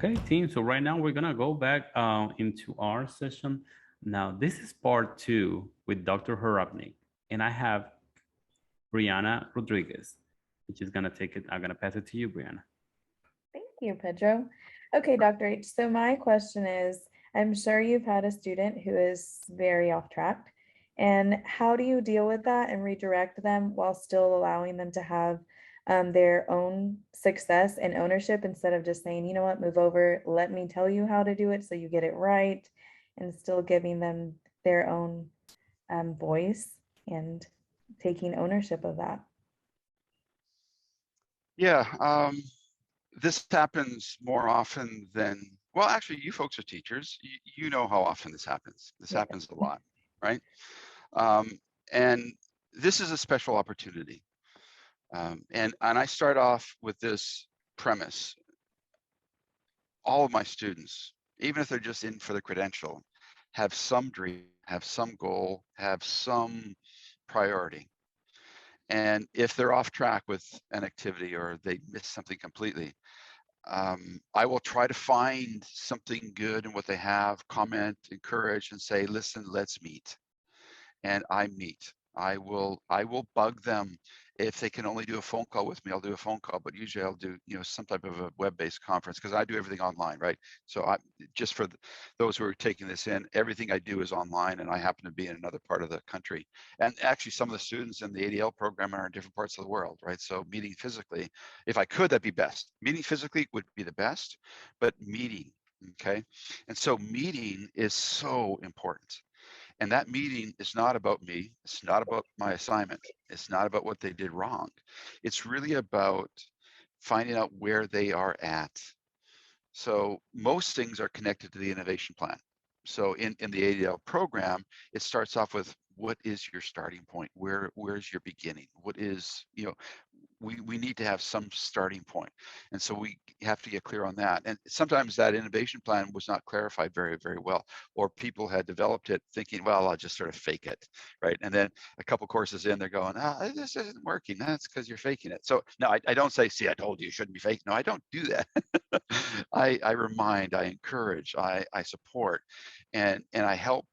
Okay, team. So right now we're gonna go back into our session. Now this is part two with Dr. Harapnik, and I have Brianna Rodriguez, which is gonna take it. I'm gonna pass it to you, Brianna. Thank you, Pedro. Okay, Dr. H. So my question is, I'm sure you've had a student who is very off track. And how do you deal with that and redirect them while still allowing them to have their own success and ownership instead of just saying, you know what, move over, let me tell you how to do it so you get it right, and still giving them their own voice and taking ownership of that? Yeah, this happens more often than, well, actually, you folks are teachers. You know how often this happens. This Yeah. happens a lot, right? Um, and this is a special opportunity. And I start off with this premise. All of my students, even if they're just in for the credential, have some dream, have some goal, have some priority. And if they're off track with an activity or they miss something completely, I will try to find something good in what they have, comment, encourage, and say, listen, let's meet. And I meet. I will bug them. If they can only do a phone call with me, I'll do a phone call, but usually I'll do, some type of a web-based conference because I do everything online, right? So just for those who are taking this in, everything I do is online, and I happen to be in another part of the country. And actually some of the students in the ADL program are in different parts of the world, right? So meeting physically, if I could, that'd be best. Meeting physically would be the best, but meeting, okay? And so meeting is so important. And that meeting is not about me. It's not about my assignment. It's not about what they did wrong. It's really about finding out where they are at. So most things are connected to the innovation plan. So in the ADL program, it starts off with what is your starting point? Where's your beginning? What is, we need to have some starting point. And so we have to get clear on that. And sometimes that innovation plan was not clarified very, very well, or people had developed it thinking, well, I'll just sort of fake it, right? And then a couple courses in, they're going, this isn't working. That's because you're faking it. So no, I don't say, see, I told you you shouldn't be fake. No, I don't do that. I remind, I encourage, I support, and I help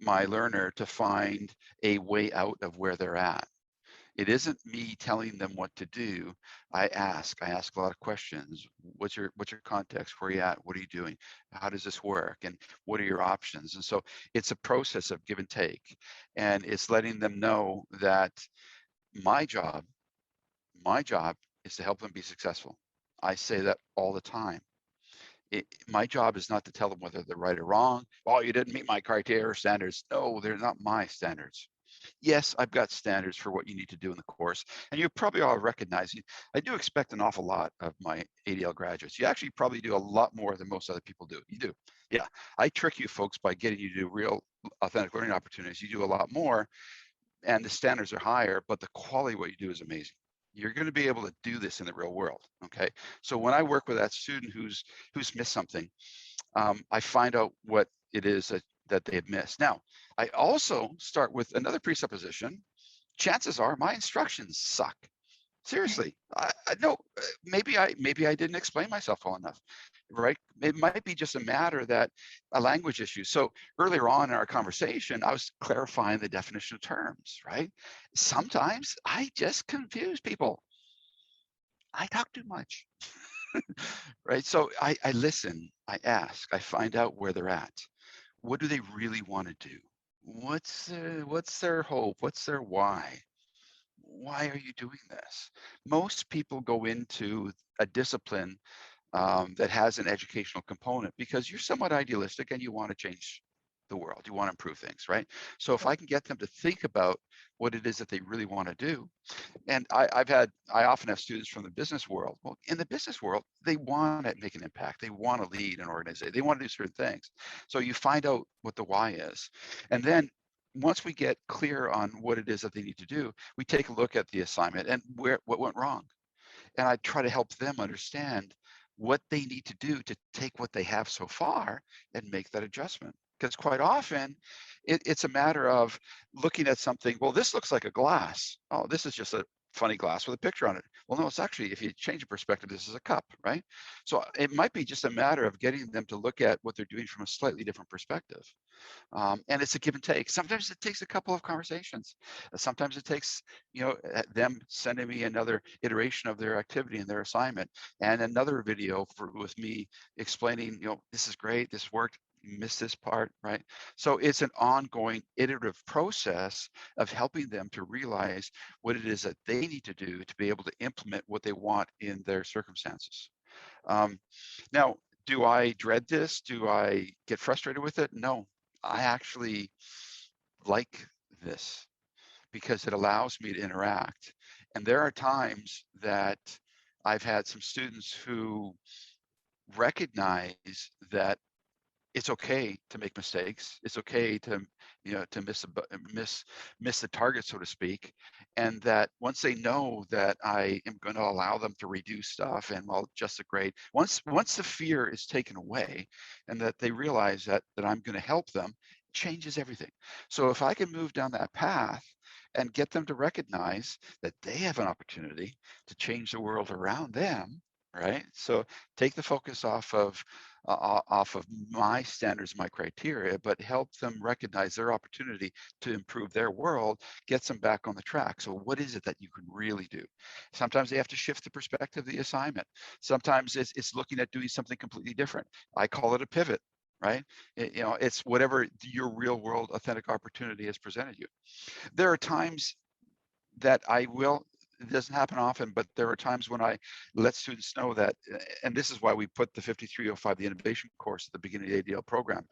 my learner to find a way out of where they're at. It isn't me telling them what to do. I ask a lot of questions. What's your context? Where are you at? What are you doing? How does this work? And what are your options? And so it's a process of give and take. And it's letting them know that my job, is to help them be successful. I say that all the time. My job is not to tell them whether they're right or wrong. Oh, you didn't meet my criteria or standards. No, they're not my standards. Yes, I've got standards for what you need to do in the course. And you probably all recognize, I do expect an awful lot of my ADL graduates. You actually probably do a lot more than most other people do. You do. Yeah, I trick you folks by getting you to do real authentic learning opportunities. You do a lot more and the standards are higher, but the quality of what you do is amazing. You're going to be able to do this in the real world. Okay. So when I work with that student who's missed something, I find out what it is that they have missed. Now, I also start with another presupposition. Chances are my instructions suck. Seriously, I know maybe I didn't explain myself well enough, right? It might be just a matter that a language issue. So earlier on in our conversation, I was clarifying the definition of terms, right? Sometimes I just confuse people. I talk too much, right? So I listen, I ask, I find out where they're at. What do they really want to do? What's their hope? What's their why? Why are you doing this? Most people go into a discipline that has an educational component because you're somewhat idealistic and you want to change the world. You want to improve things, right? So if I can get them to think about what it is that they really want to do, and I often have students from the business world. Well, in the business world, they want to make an impact. They want to lead an organization. They want to do certain things. So you find out what the why is. And then once we get clear on what it is that they need to do, we take a look at the assignment and what went wrong. And I try to help them understand what they need to do to take what they have so far and make that adjustment. Because quite often it's a matter of looking at something, well, this looks like a glass. Oh, this is just a funny glass with a picture on it. Well, no, it's actually, if you change the perspective, this is a cup, right? So it might be just a matter of getting them to look at what they're doing from a slightly different perspective. And it's a give and take. Sometimes it takes a couple of conversations. Sometimes it takes, them sending me another iteration of their activity and their assignment, and another video with me explaining, this is great, this worked, you missed this part, right? So it's an ongoing iterative process of helping them to realize what it is that they need to do to be able to implement what they want in their circumstances. Now, do I dread this? Do I get frustrated with it? No, I actually like this because it allows me to interact. And there are times that I've had some students who recognize that it's okay to make mistakes. It's okay to, to miss the target, so to speak. And that once they know that I am going to allow them to redo stuff and I'll adjust the grade, once the fear is taken away and that they realize that I'm going to help them, it changes everything. So if I can move down that path and get them to recognize that they have an opportunity to change the world around them, right? So take the focus off of my standards, my criteria, but help them recognize their opportunity to improve their world, gets them back on the track. So what is it that you can really do? Sometimes they have to shift the perspective of the assignment. Sometimes it's looking at doing something completely different. I call it a pivot, right? It's whatever your real world authentic opportunity has presented you. There are times that it doesn't happen often, but there are times when I let students know that, and this is why we put the 5305, the innovation course, at the beginning of the ADL program.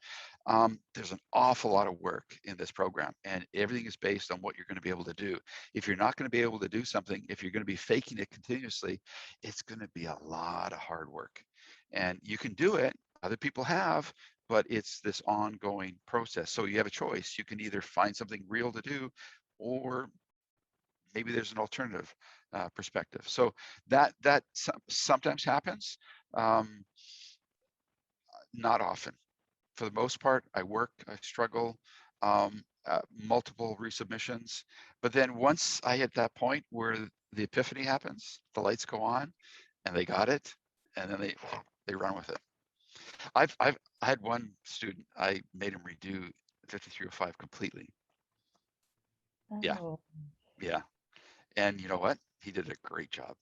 There's an awful lot of work in this program, and everything is based on what you're going to be able to do. If you're not going to be able to do something, if you're going to be faking it continuously, it's going to be a lot of hard work. And you can do it, other people have, but it's this ongoing process. So you have a choice. You can either find something real to do, or maybe there's an alternative perspective. So that sometimes happens, not often. For the most part, I struggle, multiple resubmissions. But then once I hit that point where the epiphany happens, the lights go on, and they got it, and then they run with it. I had one student, I made him redo 5305 completely. Yeah, Oh, yeah. And you know what? He did a great job.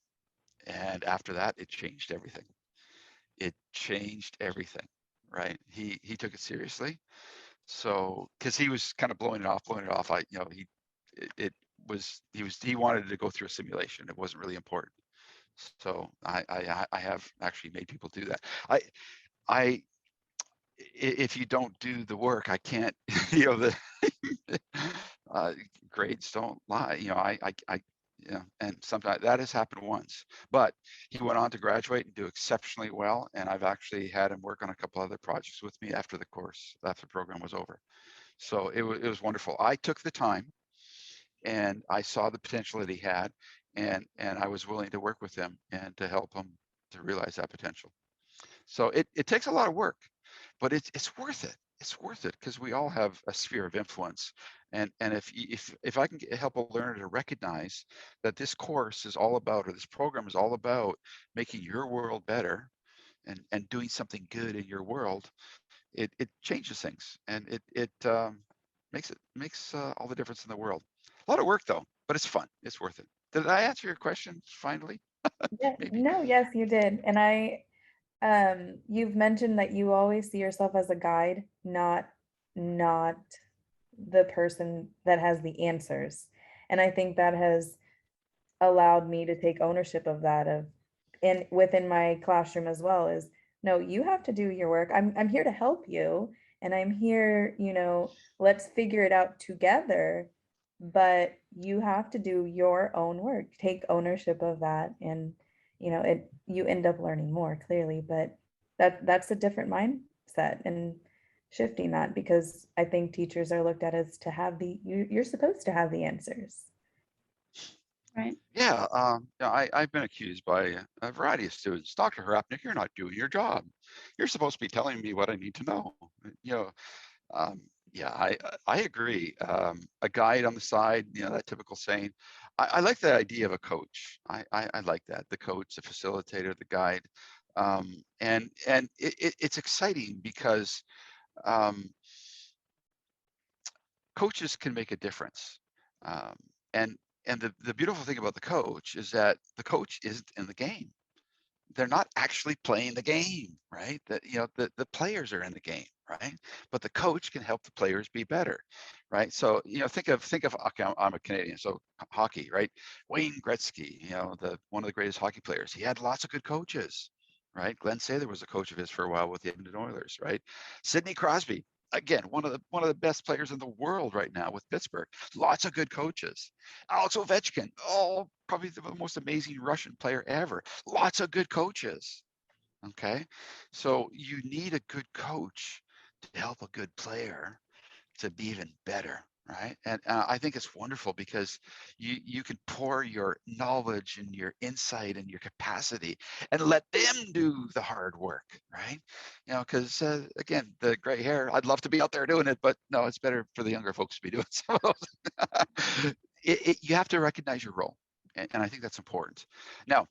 And after that, it changed everything. It changed everything, right? He took it seriously. So, because he was kind of blowing it off. He wanted to go through a simulation. It wasn't really important. So I have actually made people do that. I if you don't do the work, I can't, the grades don't lie. And sometimes that has happened once, but he went on to graduate and do exceptionally well. And I've actually had him work on a couple other projects with me after the program was over. So it was wonderful. I took the time and I saw the potential that he had, and I was willing to work with him and to help him to realize that potential. So it takes a lot of work, but it's worth it. It's worth it because we all have a sphere of influence. And if I can help a learner to recognize that this course is all about, or this program is all about making your world better and doing something good in your world, it changes things, and it makes all the difference in the world. A lot of work though, but it's fun. It's worth it. Did I answer your question finally? yeah, Maybe. no, yes, you did. And you've mentioned that you always see yourself as a guide, not the person that has the answers. And I think that has allowed me to take ownership of that, and within my classroom as well, is no, you have to do your work. I'm here to help you, and I'm here, let's figure it out together, but you have to do your own work, take ownership of that. And you end up learning more, clearly, but that's a different mindset, and shifting that, because I think teachers are looked at as to have you're supposed to have the answers. Right. Yeah, I've been accused by a variety of students. Dr. Harapnik, you're not doing your job. You're supposed to be telling me what I need to know. You know, yeah, I agree. A guide on the side, that typical saying. I like the idea of a coach. I like that, the coach, the facilitator, the guide. And it's exciting because um, coaches can make a difference. Um, and the beautiful thing about the coach is that the coach isn't in the game. They're not actually playing the game, right? That, you know, the players are in the game, right? But the coach can help the players be better, right? So, you know, think of okay, I'm a Canadian, so hockey, right? Wayne Gretzky, you know, the one of the greatest hockey players. He had lots of good coaches, right? Glenn Sather was a coach of his for a while with the Edmonton Oilers, right? Sidney Crosby, again, one of the best players in the world right now with Pittsburgh. Lots of good coaches. Alex Ovechkin, oh, probably the most amazing Russian player ever. Lots of good coaches. Okay, so you need a good coach to help a good player to be even better, right? And I think it's wonderful because you can pour your knowledge and your insight and your capacity and let them do the hard work, right? You know, because again, the gray hair, I'd love to be out there doing it, but no, it's better for the younger folks to be doing some of those. You have to recognize your role, and I think that's important. Now,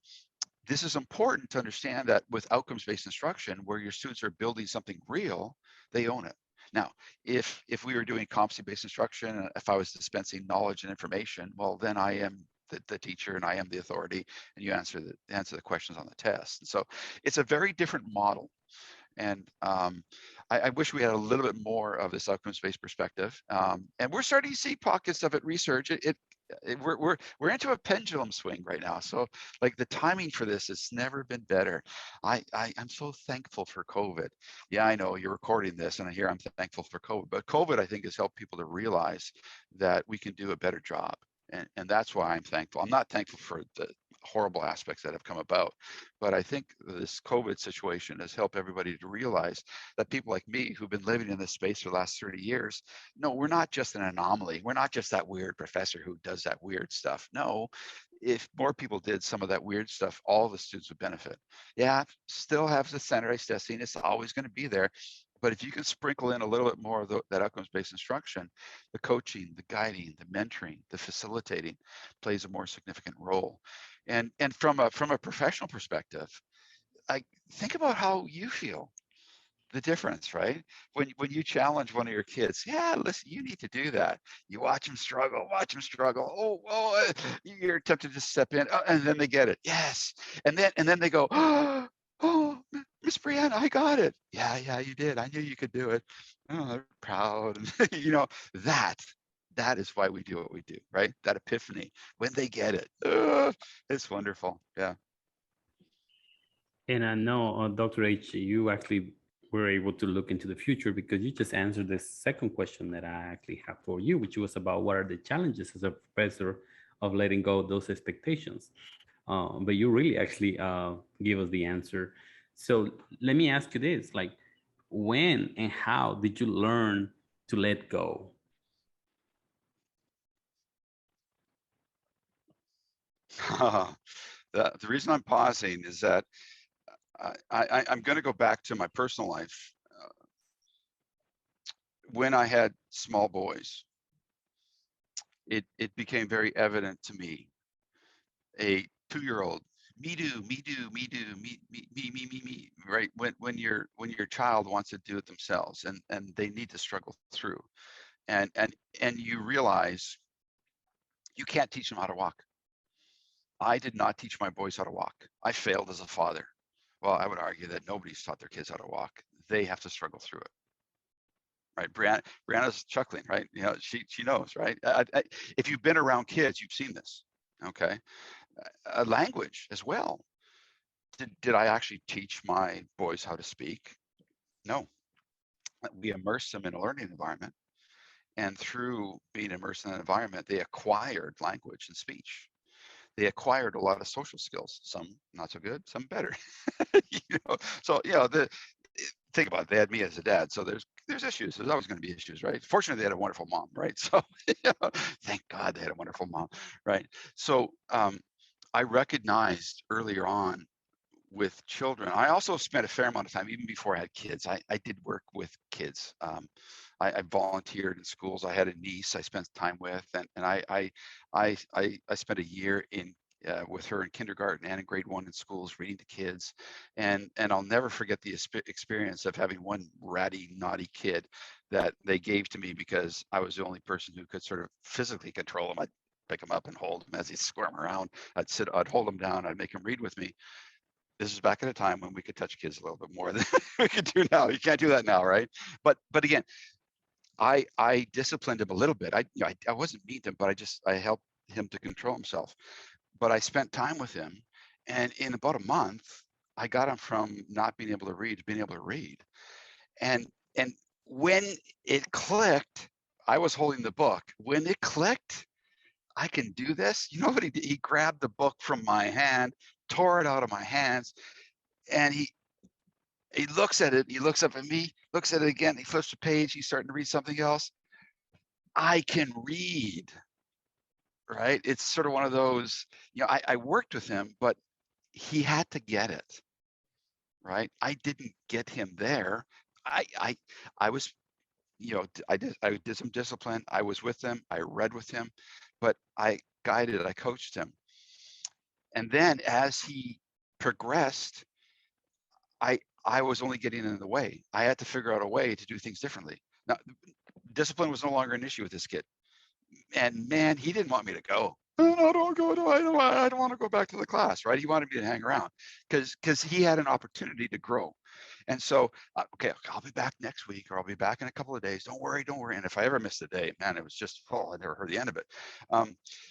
this is important to understand that with outcomes-based instruction, where your students are building something real, they own it. Now, if we were doing competency-based instruction, if I was dispensing knowledge and information, well, then I am the teacher and I am the authority, and you answer the questions on the test. And so it's a very different model. And I wish we had a little bit more of this outcomes-based perspective. And we're starting to see pockets of it research. We're into a pendulum swing right now. So like the timing for this has never been better. I'm so thankful for COVID. Yeah, I know you're recording this, and I hear I'm thankful for COVID. But COVID, I think, has helped people to realize that we can do a better job. And that's why I'm thankful. I'm not thankful for the horrible aspects that have come about, but I think this COVID situation has helped everybody to realize that people like me who've been living in this space for the last 30 years, no, we're not just an anomaly. We're not just that weird professor who does that weird stuff. No, if more people did some of that weird stuff, all the students would benefit. Yeah, still have the standardized testing. It's always going to be there. But if you can sprinkle in a little bit more of that outcomes-based instruction, the coaching, the guiding, the mentoring, the facilitating plays a more significant role. And from a professional perspective, I think about how you feel, the difference, right? When you challenge one of your kids, yeah, listen, you need to do that. You watch them struggle, you're tempted to step in, and then they get it, yes, and then they go, oh, Miss Brianna, I got it. Yeah, you did. I knew you could do it. Oh, they're proud, you know that. That is why we do what we do, right? That epiphany when they get it, it's wonderful. Yeah. And I know, Dr. H, you actually were able to look into the future because you just answered the second question that I actually have for you, which was about what are the challenges as a professor of letting go of those expectations. But you really actually give us the answer. So let me ask you this, like, when and how did you learn to let go? The reason I'm pausing is that I'm going to go back to my personal life. When I had small boys, it became very evident to me, a 2-year-old, me do, me do, me do, me, right? When your child wants to do it themselves and they need to struggle through, and you realize you can't teach them how to walk. I did not teach my boys how to walk. I failed as a father. Well, I would argue that nobody's taught their kids how to walk. They have to struggle through it. Right, Brianna's chuckling, right? You know, she knows, right? If you've been around kids, you've seen this. Okay, language as well. Did I actually teach my boys how to speak? No. We immersed them in a learning environment, and through being immersed in an environment, they acquired language and speech. They acquired a lot of social skills. Some not so good, some better. So think about it, they had me as a dad, so there's issues. There's always going to be issues, right? Fortunately, they had a wonderful mom, right? So thank God they had a wonderful mom, right? So I recognized earlier on with children. I also spent a fair amount of time, even before I had kids. I did work with kids. I volunteered in schools. I had a niece I spent time with, and I spent a year in with her in kindergarten and in grade 1 in schools reading to kids, and I'll never forget the experience of having one ratty naughty kid that they gave to me because I was the only person who could sort of physically control him. I'd pick him up and hold him as he'd squirm around. I'd hold him down. I'd make him read with me. This is back at a time when we could touch kids a little bit more than we could do now. You can't do that now, right? But again, I disciplined him a little bit. I wasn't mean to him, but I helped him to control himself. But I spent time with him, and in about a month, I got him from not being able to read to being able to read. And when it clicked, I was holding the book. When it clicked, I can do this. You know what he did? He grabbed the book from my hand, tore it out of my hands, and he looks at it. He looks up at me, looks at it again. He flips the page. He's starting to read something else. I can read, right? It's sort of one of those, you know, I worked with him, but he had to get it, right? I didn't get him there. I was, you know, I did some discipline. I was with him. I read with him, but I guided, I coached him. And then as he progressed, I was only getting in the way. I had to figure out a way to do things differently. Now, discipline was no longer an issue with this kid. And man, he didn't want me to go. Oh, no, don't go. No, I don't want to go back to the class, right? He wanted me to hang around because he had an opportunity to grow. And so, okay, I'll be back next week, or I'll be back in a couple of days. Don't worry, don't worry. And if I ever missed a day, man, it was just full. I never heard the end of it.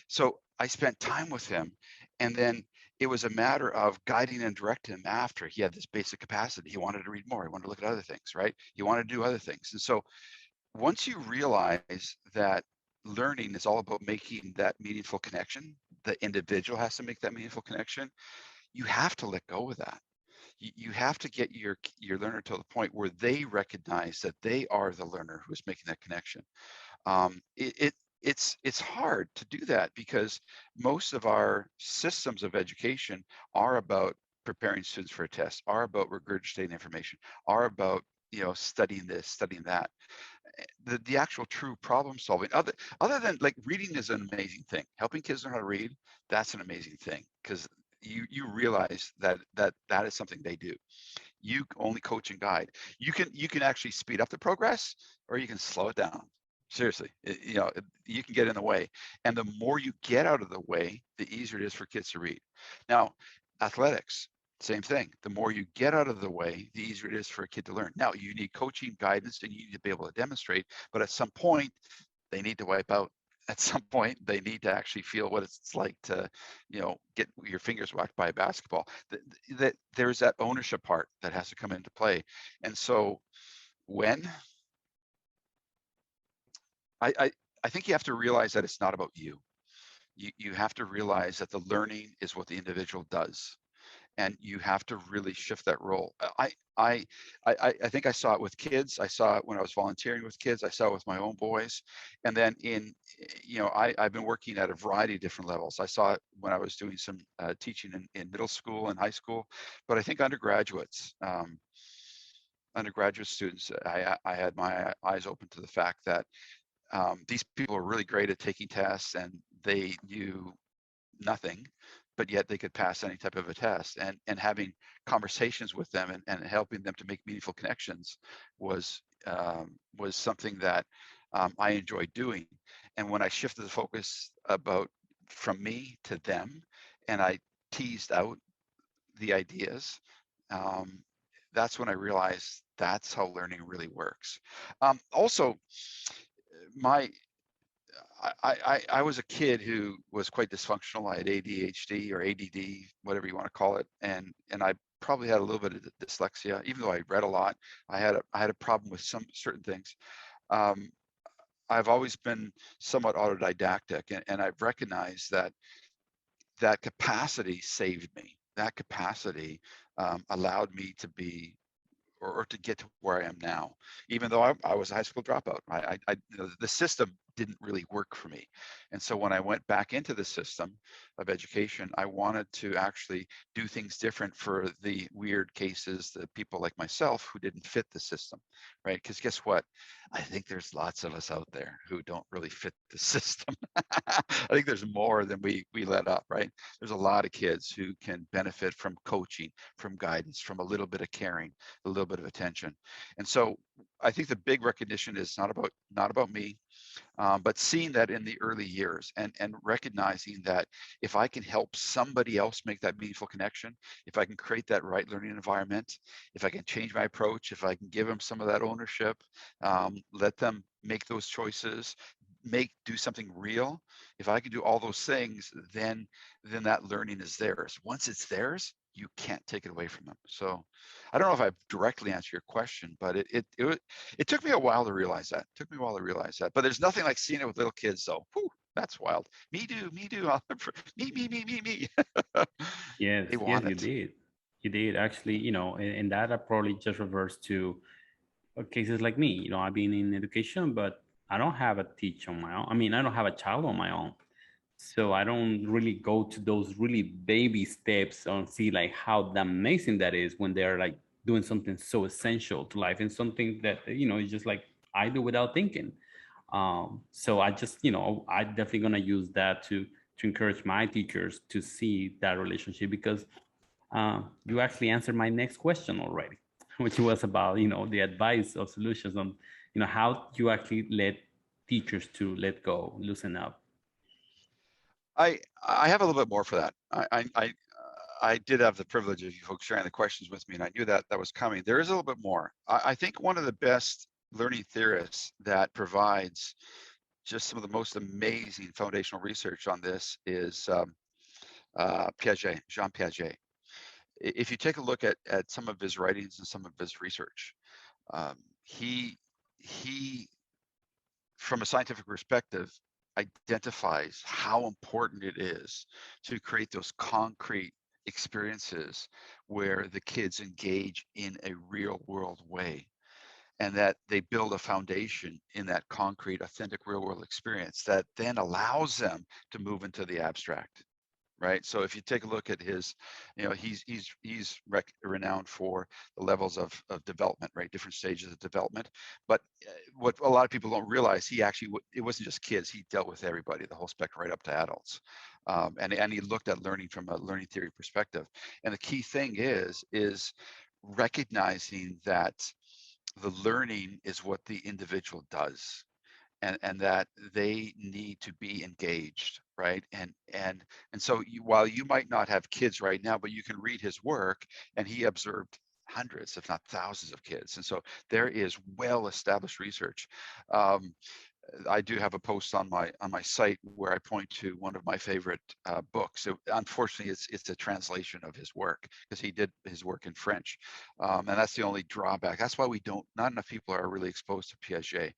So I spent time with him, and then it was a matter of guiding and directing him after he had this basic capacity. He wanted to read more. He wanted to look at other things, right? He wanted to do other things. And so once you realize that learning is all about making that meaningful connection, the individual has to make that meaningful connection, you have to let go of that. You have to get your learner to the point where they recognize that they are the learner who is making that connection. It's hard to do that because most of our systems of education are about preparing students for a test, are about regurgitating information, are about, you know, studying this, studying that. The actual true problem solving, other than, like, reading is an amazing thing. Helping kids learn how to read, that's an amazing thing, because you realize that is something they do. You only coach and guide. You can actually speed up the progress, or you can slow it down. Seriously, you know, you can get in the way, and the more you get out of the way, the easier it is for kids to read. Now, athletics, same thing. The more you get out of the way, the easier it is for a kid to learn. Now, you need coaching, guidance, and you need to be able to demonstrate, but at some point, they need to wipe out. At some point, they need to actually feel what it's like to, you know, get your fingers whacked by a basketball. That there's that ownership part that has to come into play. And so when I think you have to realize that it's not about you. You have to realize that the learning is what the individual does, and you have to really shift that role. I think I saw it with kids. I saw it when I was volunteering with kids. I saw it with my own boys, and then you know, I've been working at a variety of different levels. I saw it when I was doing some teaching in middle school and high school, but I think undergraduates. Undergraduate students, I had my eyes open to the fact that these people are really great at taking tests, and they knew nothing, but yet they could pass any type of a test. And having conversations with them and helping them to make meaningful connections was something that I enjoyed doing. And when I shifted the focus from me to them, and I teased out the ideas, that's when I realized that's how learning really works. Also, my I was a kid who was quite dysfunctional. I had ADHD or ADD, whatever you want to call it, and I probably had a little bit of dyslexia. Even though I read a lot, I had a problem with some certain things. I've always been somewhat autodidactic, and I've recognized that capacity saved me. That capacity allowed me to be or to get to where I am now, even though I was a high school dropout. The system didn't really work for me. And so when I went back into the system of education, I wanted to actually do things different for the weird cases, the people like myself who didn't fit the system, right? Because guess what? I think there's lots of us out there who don't really fit the system. I think there's more than we let up, right? There's a lot of kids who can benefit from coaching, from guidance, from a little bit of caring, a little bit of attention. And so I think the big recognition is not about me, but seeing that in the early years and recognizing that if I can help somebody else make that meaningful connection, if I can create that right learning environment, if I can change my approach, if I can give them some of that ownership, let them make those choices, do something real. If I can do all those things, then that learning is theirs. Once it's theirs, you can't take it away from them. So I don't know if I've directly answered your question, but it took me a while to realize that. It took me a while to realize that. But there's nothing like seeing it with little kids, though. Whew, that's wild. Me do. Me. Yes, They yes, want you it. did. You did actually, and that probably just refers to cases like me. I've been in education, but I don't have a teacher on my own. I mean, I don't have a child on my own. So I don't really go to those really baby steps and see like how amazing that is when they're like doing something so essential to life and something that, is just like I do without thinking. So I just, I definitely gonna use that to encourage my teachers to see that relationship because you actually answered my next question already, which was about the advice of solutions on how you actually let teachers to let go, loosen up. I have a little bit more for that. I did have the privilege of you folks sharing the questions with me, and I knew that was coming. There is a little bit more. I think one of the best learning theorists that provides just some of the most amazing foundational research on this is Piaget, Jean Piaget. If you take a look at some of his writings and some of his research, um, he from a scientific perspective identifies how important it is to create those concrete experiences where the kids engage in a real world way and that they build a foundation in that concrete authentic real world experience that then allows them to move into the abstract, right? So if you take a look at his, he's renowned for the levels of development, right? Different stages of development. But what a lot of people don't realize, he actually, it wasn't just kids, he dealt with everybody, the whole spectrum, right up to adults. And he looked at learning from a learning theory perspective. And the key thing is recognizing that the learning is what the individual does, and that they need to be engaged, right? And so while you might not have kids right now, but you can read his work, and he observed hundreds, if not thousands, of kids, and so there is well established research. I do have a post on my site where I point to one of my favorite books. Unfortunately, it's a translation of his work because he did his work in French, and that's the only drawback. That's why not enough people are really exposed to Piaget,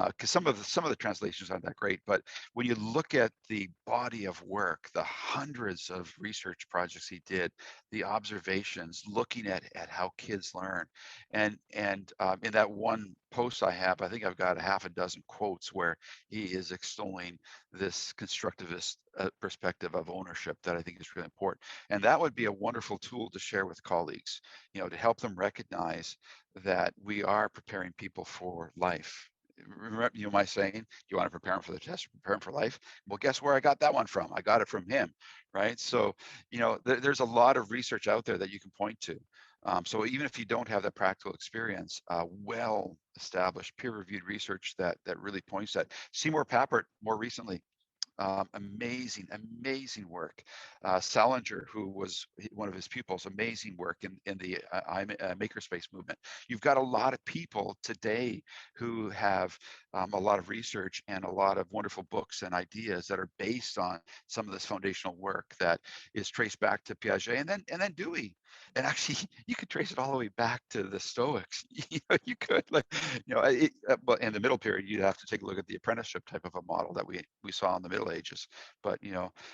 because some of the translations aren't that great. But when you look at the body of work, the hundreds of research projects he did, the observations, looking at how kids learn, and in that one post I have, I think I've got a half a dozen quotes where he is extolling this constructivist perspective of ownership that I think is really important. And that would be a wonderful tool to share with colleagues, to help them recognize that we are preparing people for life. Remember, my saying, do you want to prepare them for the test or prepare them for life? Well, guess where I got that one from? I got it from him, right? So, there's a lot of research out there that you can point to. So even if you don't have that practical experience, well-established peer-reviewed research that really points that. Seymour Papert more recently, amazing work. Salinger, who was one of his pupils, amazing work in the makerspace movement. You've got a lot of people today who have a lot of research and a lot of wonderful books and ideas that are based on some of this foundational work that is traced back to Piaget and then Dewey. And actually, you could trace it all the way back to the Stoics. You could, but in the middle period, you'd have to take a look at the apprenticeship type of a model that we saw in the Middle Ages. But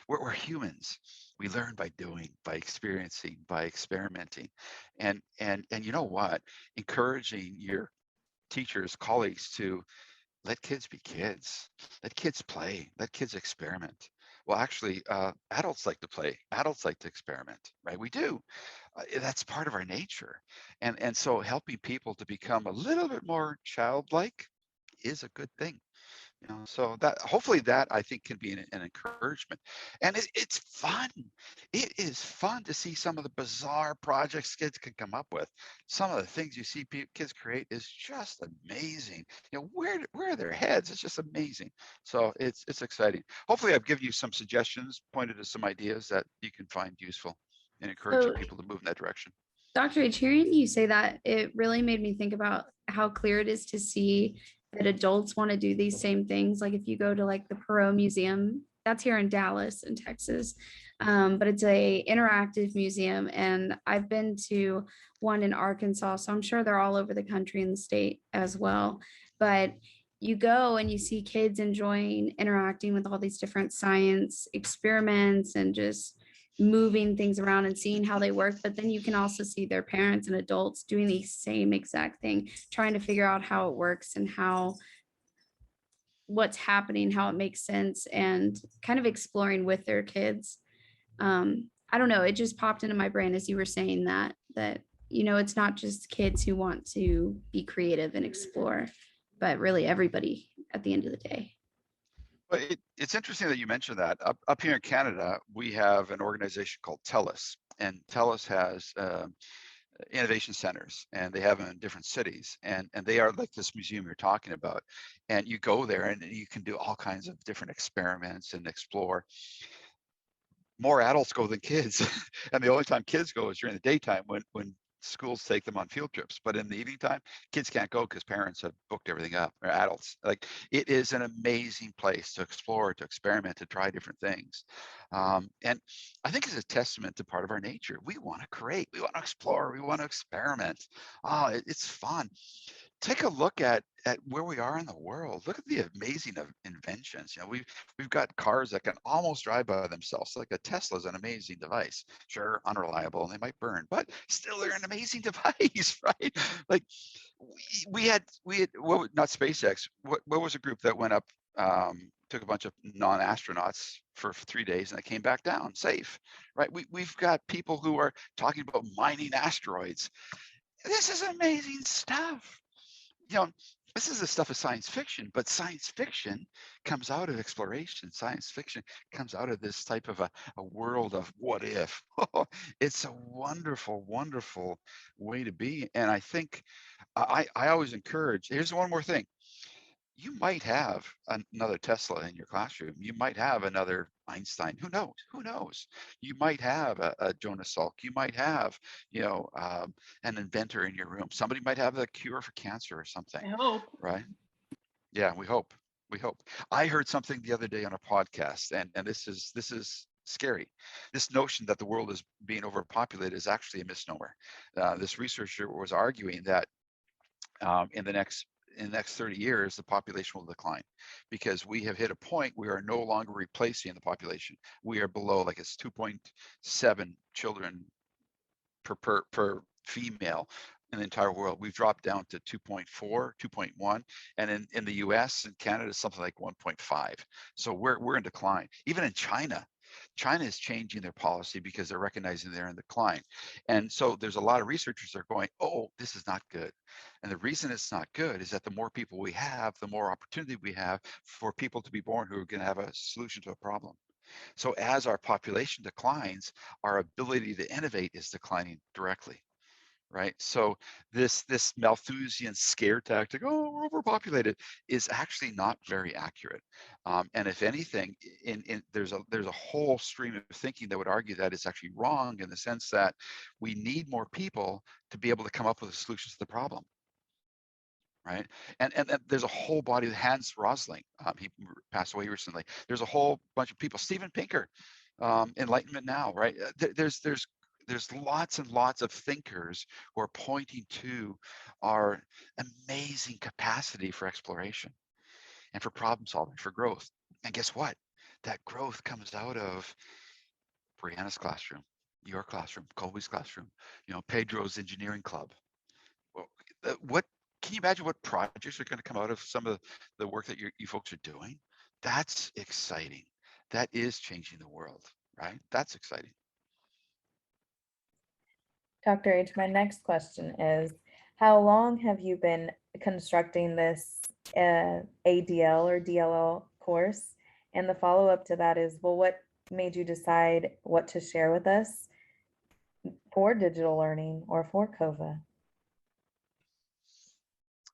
we're humans. We learn by doing, by experiencing, by experimenting, and you know what? Encouraging your teachers, colleagues to let kids be kids. Let kids play. Let kids experiment. Well, actually, adults like to play. Adults like to experiment, right? We do. That's part of our nature. And so helping people to become a little bit more childlike is a good thing. So that hopefully that I think can be an encouragement, and it's fun. It is fun to see some of the bizarre projects kids can come up with. Some of the things you see kids create is just amazing. Where are their heads? It's just amazing. So it's exciting. Hopefully, I've given you some suggestions, pointed to some ideas that you can find useful, and encouraging So, people to move in that direction. Dr. H, hearing you say that, it really made me think about how clear it is to see that adults want to do these same things. Like if you go to like the Perot Museum, that's here in Dallas in Texas, but it's a interactive museum. And I've been to one in Arkansas, so I'm sure they're all over the country and the state as well. But you go and you see kids enjoying interacting with all these different science experiments and just moving things around and seeing how they work. But then you can also see their parents and adults doing the same exact thing, trying to figure out how it works and how what's happening, how it makes sense, and kind of exploring with their kids. I don't know, it just popped into my brain as you were saying that it's not just kids who want to be creative and explore, but really everybody at the end of the day. But it's interesting that you mentioned that. Up here in Canada, we have an organization called TELUS, and TELUS has innovation centers, and they have them in different cities, and they are like this museum you're talking about. And you go there and you can do all kinds of different experiments and explore. More adults go than kids, and the only time kids go is during the daytime when schools take them on field trips. But in the evening time, kids can't go because parents have booked everything up, or adults. Like, it is an amazing place to explore, to experiment, to try different things. And I think it's a testament to part of our nature. We want to create, we want to explore, we want to experiment. It's fun. Take a look at where we are in the world. Look at the amazing of inventions. We've got cars that can almost drive by themselves. Like a Tesla is an amazing device. Sure, unreliable and they might burn, but still they're an amazing device, right? Like we had not SpaceX. What was a group that went up, took a bunch of non-astronauts for 3 days and they came back down safe, right? We've got people who are talking about mining asteroids. This is amazing stuff. This is the stuff of science fiction, but science fiction comes out of exploration. Science fiction comes out of this type of a world of what if. It's a wonderful, wonderful way to be. And I think I always encourage, here's one more thing. You might have another Tesla in your classroom. You might have another Einstein. Who knows? Who knows? You might have a Jonas Salk. You might have, an inventor in your room. Somebody might have a cure for cancer or something. I hope. Right? Yeah, we hope. We hope. I heard something the other day on a podcast, and this is scary. This notion that the world is being overpopulated is actually a misnomer. This researcher was arguing that in the next 30 years, the population will decline because we have hit a point we are no longer replacing the population. We are below, like it's 2.7 children per female in the entire world. We've dropped down to 2.4, 2.1, and in the US and Canada, something like 1.5. So we're in decline. Even in China is changing their policy because they're recognizing they're in decline. And so there's a lot of researchers that are going, oh, this is not good. And the reason it's not good is that the more people we have, the more opportunity we have for people to be born who are going to have a solution to a problem. So as our population declines, our ability to innovate is declining directly. Right. So this Malthusian scare tactic, oh, we're overpopulated, is actually not very accurate. And if anything, there's a whole stream of thinking that would argue that it's actually wrong in the sense that we need more people to be able to come up with solutions to the problem. Right. And there's a whole body of Hans Rosling. He passed away recently. There's a whole bunch of people. Steven Pinker, Enlightenment Now. Right. There's lots and lots of thinkers who are pointing to our amazing capacity for exploration and for problem solving, for growth. And guess what? That growth comes out of Brianna's classroom, your classroom, Colby's classroom, Pedro's engineering club. What can you imagine what projects are going to come out of some of the work that you folks are doing? That's exciting. That is changing the world, right? That's exciting. Dr. H, my next question is, how long have you been constructing this ADL or DLL course? And the follow-up to that is, well, what made you decide what to share with us for digital learning or for COVA?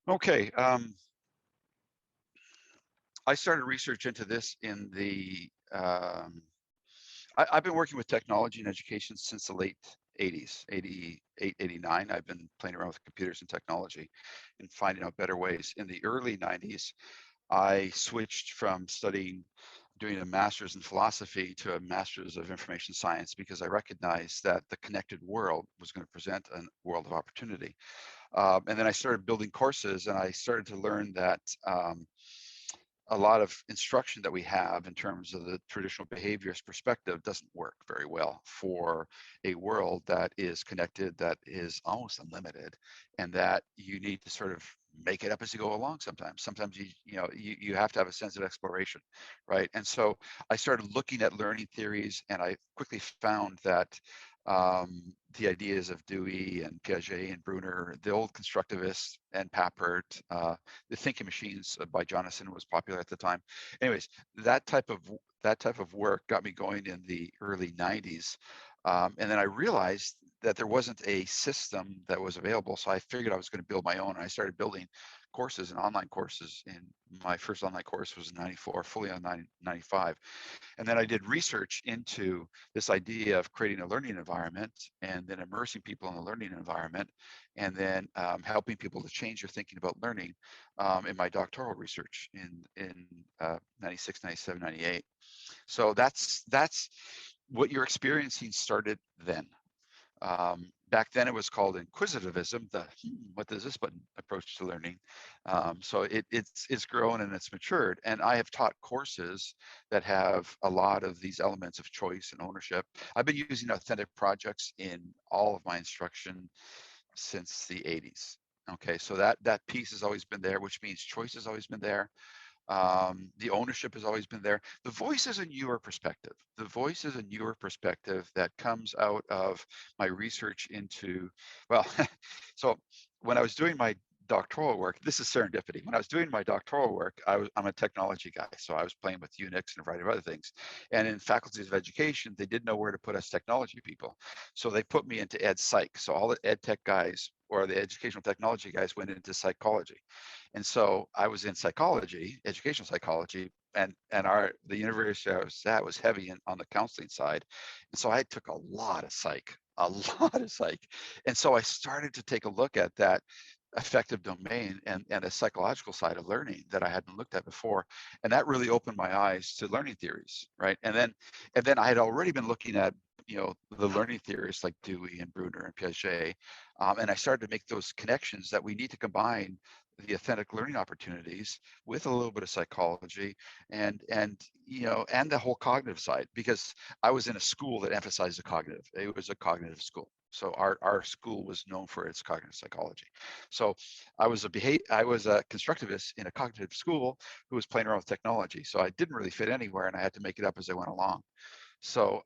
Okay. I started research into this in the, I've been working with technology and education since the late 80s, 88, 89. I've been playing around with computers and technology and finding out better ways. In the early 90s, I switched from doing a master's in philosophy to a master's of information science because I recognized that the connected world was going to present a world of opportunity. And then I started building courses, and I started to learn that a lot of instruction that we have in terms of the traditional behaviorist perspective doesn't work very well for a world that is connected, that is almost unlimited, and that you need to sort of make it up as you go along sometimes. Sometimes you have to have a sense of exploration, right? And so I started looking at learning theories, and I quickly found that the ideas of Dewey and Piaget and Bruner, the old constructivists, and Papert, the thinking machines by Jonathan was popular at the time. Anyways, that type of work got me going in the early 90s. And then I realized that there wasn't a system that was available. So I figured I was going to build my own. And I started building courses and online courses. And my first online course was in 94, fully on 95. And then I did research into this idea of creating a learning environment and then immersing people in the learning environment, and then helping people to change their thinking about learning in my doctoral research in 96, 97, 98. So that's what you're experiencing started then. Back then it was called inquisitivism, the what does this button approach to learning. So it's grown and it's matured. And I have taught courses that have a lot of these elements of choice and ownership. I've been using authentic projects in all of my instruction since the 80s. Okay, so that piece has always been there, which means choice has always been there. The ownership has always been there. The voice is a newer perspective. The voice is a newer perspective that comes out of my research into, well, so when I was doing my doctoral work, this is serendipity. When I was doing my doctoral work, I'm a technology guy. So I was playing with Unix and a variety of other things. And in faculties of education, they didn't know where to put us technology people. So they put me into ed psych. So all the ed tech guys or the educational technology guys went into psychology. And so I was in psychology, educational psychology, and the university I was at was heavy on the counseling side. And so I took a lot of psych, a lot of psych. And so I started to take a look at that affective domain and the psychological side of learning that I hadn't looked at before. And that really opened my eyes to learning theories, right? And then I had already been looking at the learning theorists like Dewey and Bruner and Piaget, and I started to make those connections that we need to combine the authentic learning opportunities with a little bit of psychology and the whole cognitive side, because I was in a school that emphasized the cognitive. It was a cognitive school. So our school was known for its cognitive psychology. So I was a constructivist in a cognitive school who was playing around with technology. So I didn't really fit anywhere, and I had to make it up as I went along. So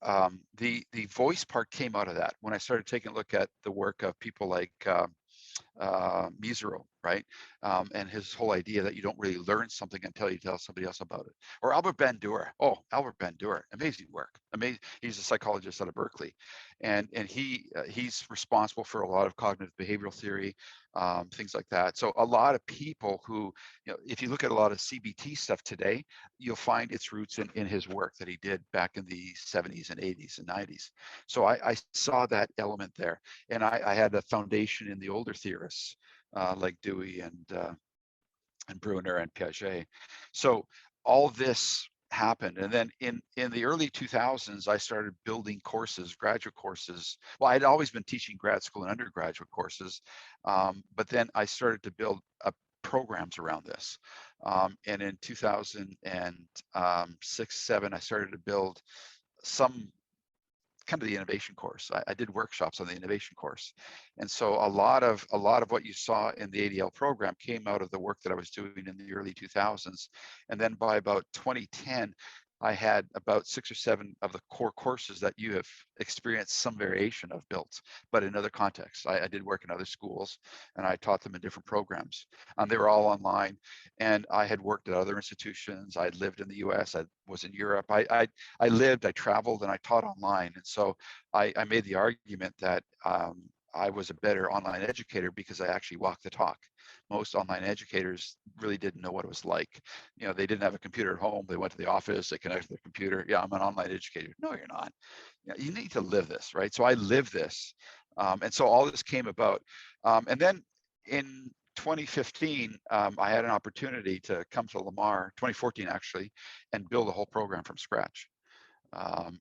the voice part came out of that when I started taking a look at the work of people like Misero, right? And his whole idea that you don't really learn something until you tell somebody else about it. Or Albert Bandura. Oh, Albert Bandura, amazing work. Amazing. He's a psychologist out of Berkeley, and he's responsible for a lot of cognitive behavioral theory, things like that. So a lot of people who, if you look at a lot of CBT stuff today, you'll find its roots in his work that he did back in the 70s and 80s and 90s. So I saw that element there, and I had a foundation in the older theorists like Dewey and Bruner and Piaget. So all this happened, and then in the early 2000s, I started building courses, graduate courses. Well, I'd always been teaching grad school and undergraduate courses, but then I started to build programs around this. And in 2006, 7, I started to build some kind of the innovation course. I did workshops on the innovation course. And so a lot of what you saw in the ADL program came out of the work that I was doing in the early 2000s. And then by about 2010, I had about 6 or 7 of the core courses that you have experienced some variation of built, but in other contexts. I did work in other schools and I taught them in different programs. They were all online, and I had worked at other institutions. I had lived in the US, I was in Europe. I traveled, and I taught online. And so I made the argument that I was a better online educator because I actually walked the talk. Most online educators really didn't know what it was like. You know, they didn't have a computer at home. They went to the office, they connected their computer. Yeah, I'm an online educator. No, you're not. You need to live this, right? So I live this. And so all this came about. And then in 2015, I had an opportunity to come to Lamar, 2014 actually, and build a whole program from scratch.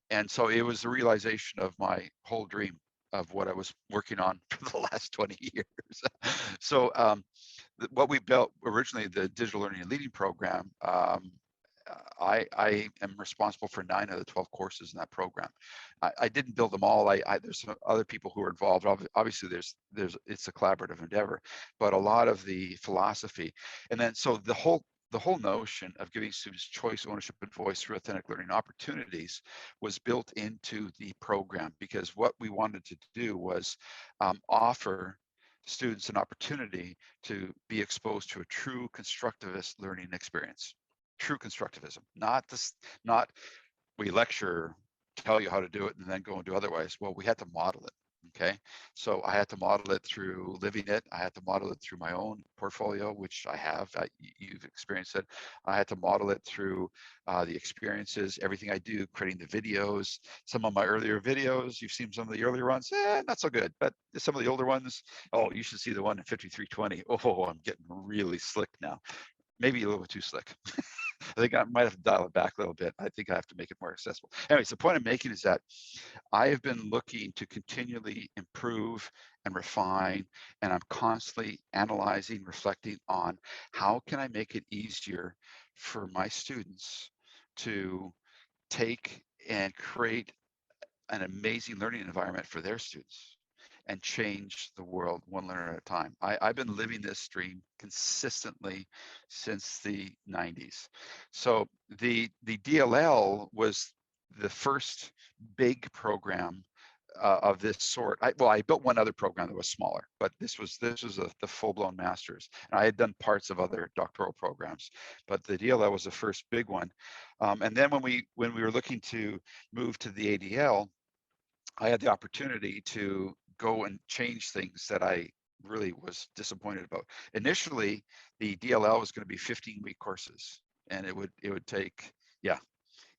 And so it was the realization of my whole dream of what I was working on for the last 20 years. So what we built originally, the Digital Learning and Leading program, I am responsible for 9 of the 12 courses in that program. I didn't build them all. There's some other people who are involved. Obviously, it's a collaborative endeavor, but a lot of the philosophy, and then so the whole notion of giving students choice, ownership, and voice through authentic learning opportunities was built into the program, because what we wanted to do was offer students an opportunity to be exposed to a true constructivist learning experience. True constructivism, not we lecture, tell you how to do it, and then go and do otherwise. Well, we had to model it. Okay, so I had to model it through living it. I had to model it through my own portfolio, which I have. You've experienced it. I had to model it through the experiences, everything I do, creating the videos. Some of my earlier videos, you've seen some of the earlier ones, not so good, but some of the older ones, oh, you should see the one in 5320. Oh, I'm getting really slick now. Maybe a little bit too slick. I think I might have to dial it back a little bit. I think I have to make it more accessible. Anyways, the point I'm making is that I have been looking to continually improve and refine, and I'm constantly analyzing, reflecting on how can I make it easier for my students to take and create an amazing learning environment for their students and change the world one learner at a time. I've been living this dream consistently since the 90s. So the DLL was the first big program of this sort. I built one other program that was smaller, but this was the full-blown master's. And I had done parts of other doctoral programs, but the DLL was the first big one. And then when we were looking to move to the ADL, I had the opportunity to go and change things that I really was disappointed about. Initially, the DLL was going to be 15-week courses, and it would take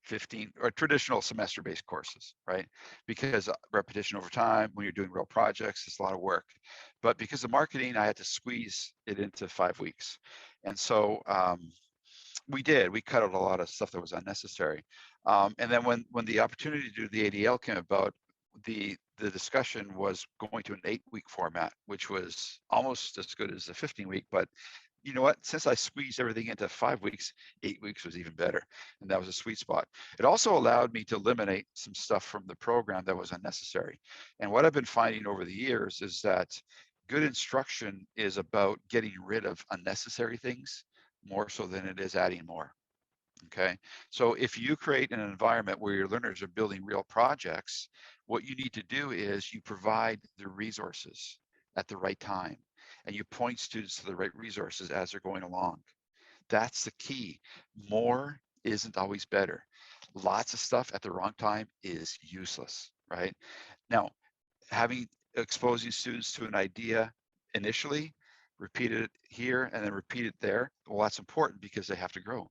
15 or traditional semester-based courses, right? Because repetition over time, when you're doing real projects, it's a lot of work. But because of marketing, I had to squeeze it into 5 weeks, and so we cut out a lot of stuff that was unnecessary. And then when the opportunity to do the ADL came about, the discussion was going to an 8-week format, which was almost as good as the 15-week. But you know what? Since I squeezed everything into 5 weeks, 8 weeks was even better. And that was a sweet spot. It also allowed me to eliminate some stuff from the program that was unnecessary. And what I've been finding over the years is that good instruction is about getting rid of unnecessary things more so than it is adding more. Okay, so if you create an environment where your learners are building real projects, what you need to do is you provide the resources at the right time, and you point students to the right resources as they're going along. That's the key. More isn't always better. Lots of stuff at the wrong time is useless, right? Now, exposing students to an idea initially, repeat it here and then repeat it there, well, that's important because they have to grow.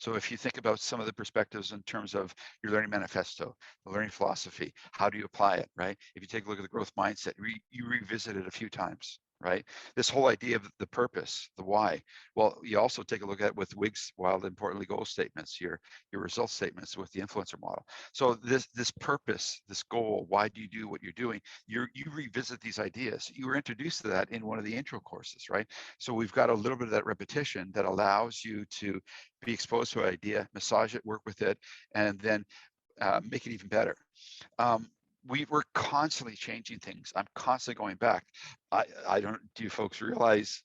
So if you think about some of the perspectives in terms of your learning manifesto, the learning philosophy, how do you apply it, right? If you take a look at the growth mindset, you revisit it a few times, right? This whole idea of the purpose, the why. Well, you also take a look at with WIG's, while importantly goal statements, your result statements with the influencer model. So this purpose, this goal, why do you do what you're doing? You revisit these ideas. You were introduced to that in one of the intro courses, right? So we've got a little bit of that repetition that allows you to be exposed to an idea, massage it, work with it, and then make it even better. we're constantly changing things. I'm constantly going back. I don't, do you folks realize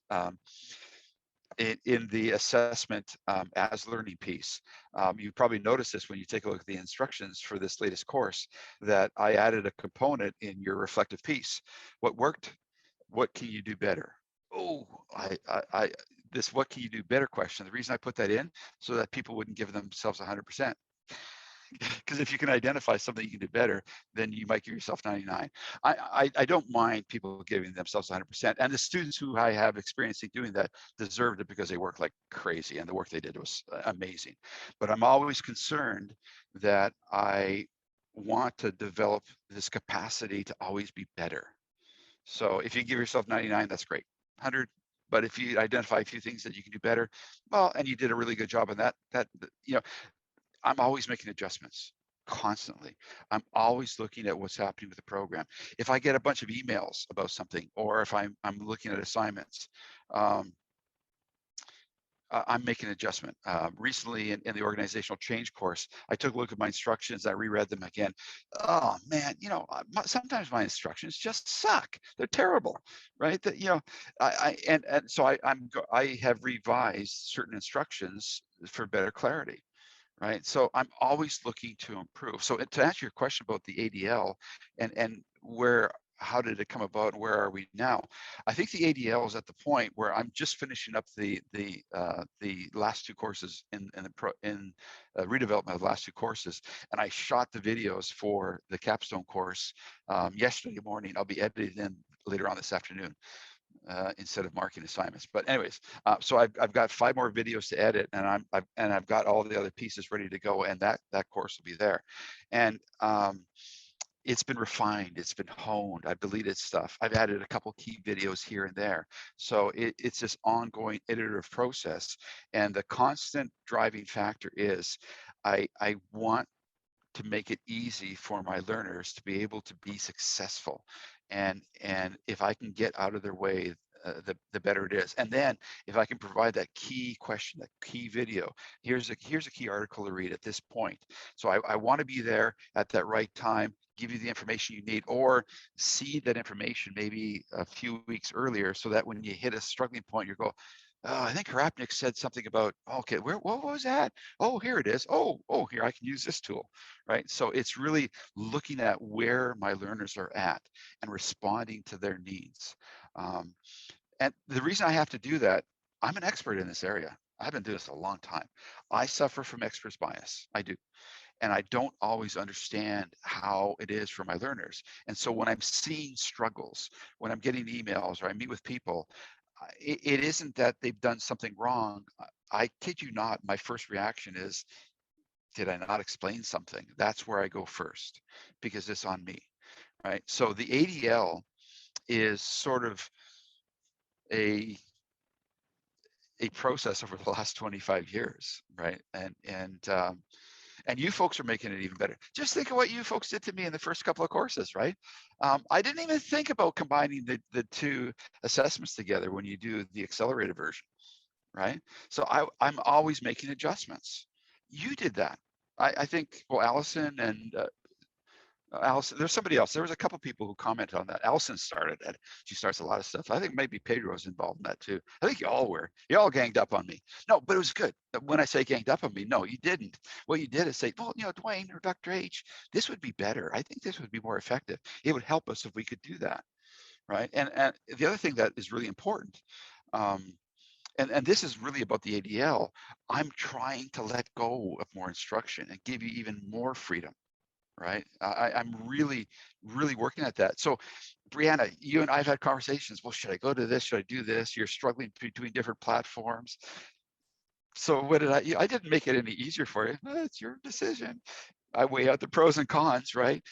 in the assessment as learning piece, you probably noticed this when you take a look at the instructions for this latest course, that I added a component in your reflective piece. What worked? What can you do better? Oh, this what can you do better question. The reason I put that in so that people wouldn't give themselves 100%. Because if you can identify something you can do better, then you might give yourself 99. I don't mind people giving themselves 100%. And the students who I have experience in doing that deserved it because they worked like crazy and the work they did was amazing. But I'm always concerned that I want to develop this capacity to always be better. So if you give yourself 99, that's great. 100, but if you identify a few things that you can do better, well, and you did a really good job on that, you know, I'm always making adjustments constantly. I'm always looking at what's happening with the program. If I get a bunch of emails about something, or if I'm looking at assignments, I'm making an adjustment. Recently in the organizational change course, I took a look at my instructions. I reread them again. Oh man, you know, sometimes my instructions just suck. They're terrible, right? That, you know, and so I have revised certain instructions for better clarity. Right. So I'm always looking to improve. So to answer your question about the ADL and how did it come about and where are we now? I think the ADL is at the point where I'm just finishing up the last two courses in redevelopment of the last two courses, and I shot the videos for the capstone course yesterday morning. I'll be editing them later on this afternoon. Instead of marking assignments. But anyways, so I've got 5 more videos to edit, and I've got all the other pieces ready to go, and that course will be there. And it's been refined, it's been honed. I've deleted stuff. I've added a couple key videos here and there. So it's this ongoing iterative process. And the constant driving factor is I want to make it easy for my learners to be able to be successful. And if I can get out of their way, the better it is. And then if I can provide that key question, that key video, here's a key article to read at this point. So I want to be there at that right time, give you the information you need, or seed that information maybe a few weeks earlier, so that when you hit a struggling point, you go, oh, I think Harapnik said something about, okay, what was that? Oh, here it is. Oh, here, I can use this tool, right? So it's really looking at where my learners are at and responding to their needs. And the reason I have to do that, I'm an expert in this area. I've been doing this a long time. I suffer from expert's bias. I do. And I don't always understand how it is for my learners. And so when I'm seeing struggles, when I'm getting emails or I meet with people, it isn't that they've done something wrong. I kid you not, my first reaction is, did I not explain something? That's where I go first, because it's on me, right? So the ADL is sort of a process over the last 25 years, right? And you folks are making it even better. Just think of what you folks did to me in the first couple of courses, right? I didn't even think about combining the two assessments together when you do the accelerated version, right? So I'm always making adjustments. You did that. I think, well, Allison and Allison, there's somebody else. There was a couple people who commented on that. Allison started it. She starts a lot of stuff. I think maybe Pedro's involved in that too. I think you all were. You all ganged up on me. No, but it was good. When I say ganged up on me, no, you didn't. What you did is say, well, you know, Dwayne or Dr. H, this would be better. I think this would be more effective. It would help us if we could do that, right? And the other thing that is really important, and this is really about the ADL, I'm trying to let go of more instruction and give you even more freedom. Right. I'm really, really working at that. So Brianna, you and I have had conversations. Well, should I go to this? Should I do this? You're struggling between different platforms. So what did I didn't make it any easier for you. It's your decision. I weigh out the pros and cons, right?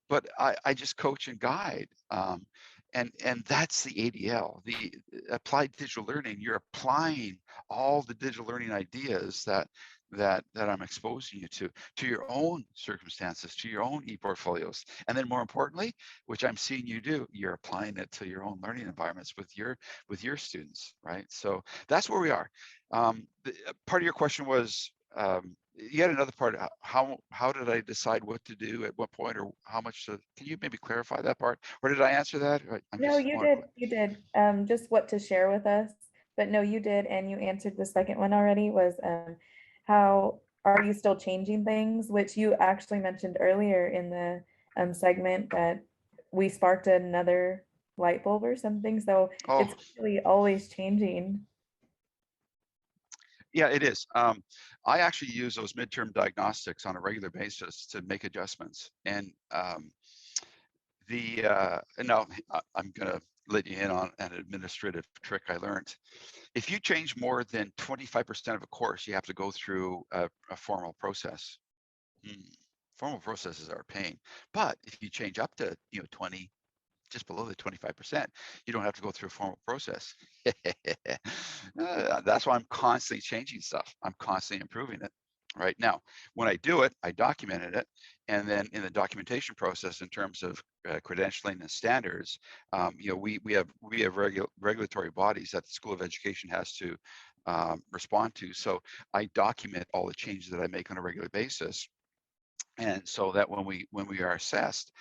But I just coach and guide. And that's the ADL, the applied digital learning. You're applying all the digital learning ideas that I'm exposing you to your own circumstances, to your own e-portfolios. And then more importantly, which I'm seeing you do, you're applying it to your own learning environments with your students, right? So that's where we are. Part of your question was, you had another part. How did I decide what to do at what point, or how much to? Can you maybe clarify that part, or did I answer that? I'm No, just you want did. You did. Just what to share with us. But no, you did, and you answered the second one already. Was how are you still changing things? Which you actually mentioned earlier in the segment that we sparked another light bulb or something. So it's Oh, really always changing. yeah, it is. I actually use those midterm diagnostics on a regular basis to make adjustments, and no, I'm gonna let you in on an administrative trick I learned. If you change more than 25% of a course, you have to go through a formal process. Hmm. Formal processes are a pain, but if you change up to 20, just below the 25%, you don't have to go through a formal process. That's why I'm constantly changing stuff. I'm constantly improving it. Right now, when I do it, I documented it, and then in the documentation process, in terms of credentialing and standards, we have regulatory bodies that the School of Education has to respond to. So I document all the changes that I make on a regular basis, and so that when we are assessed,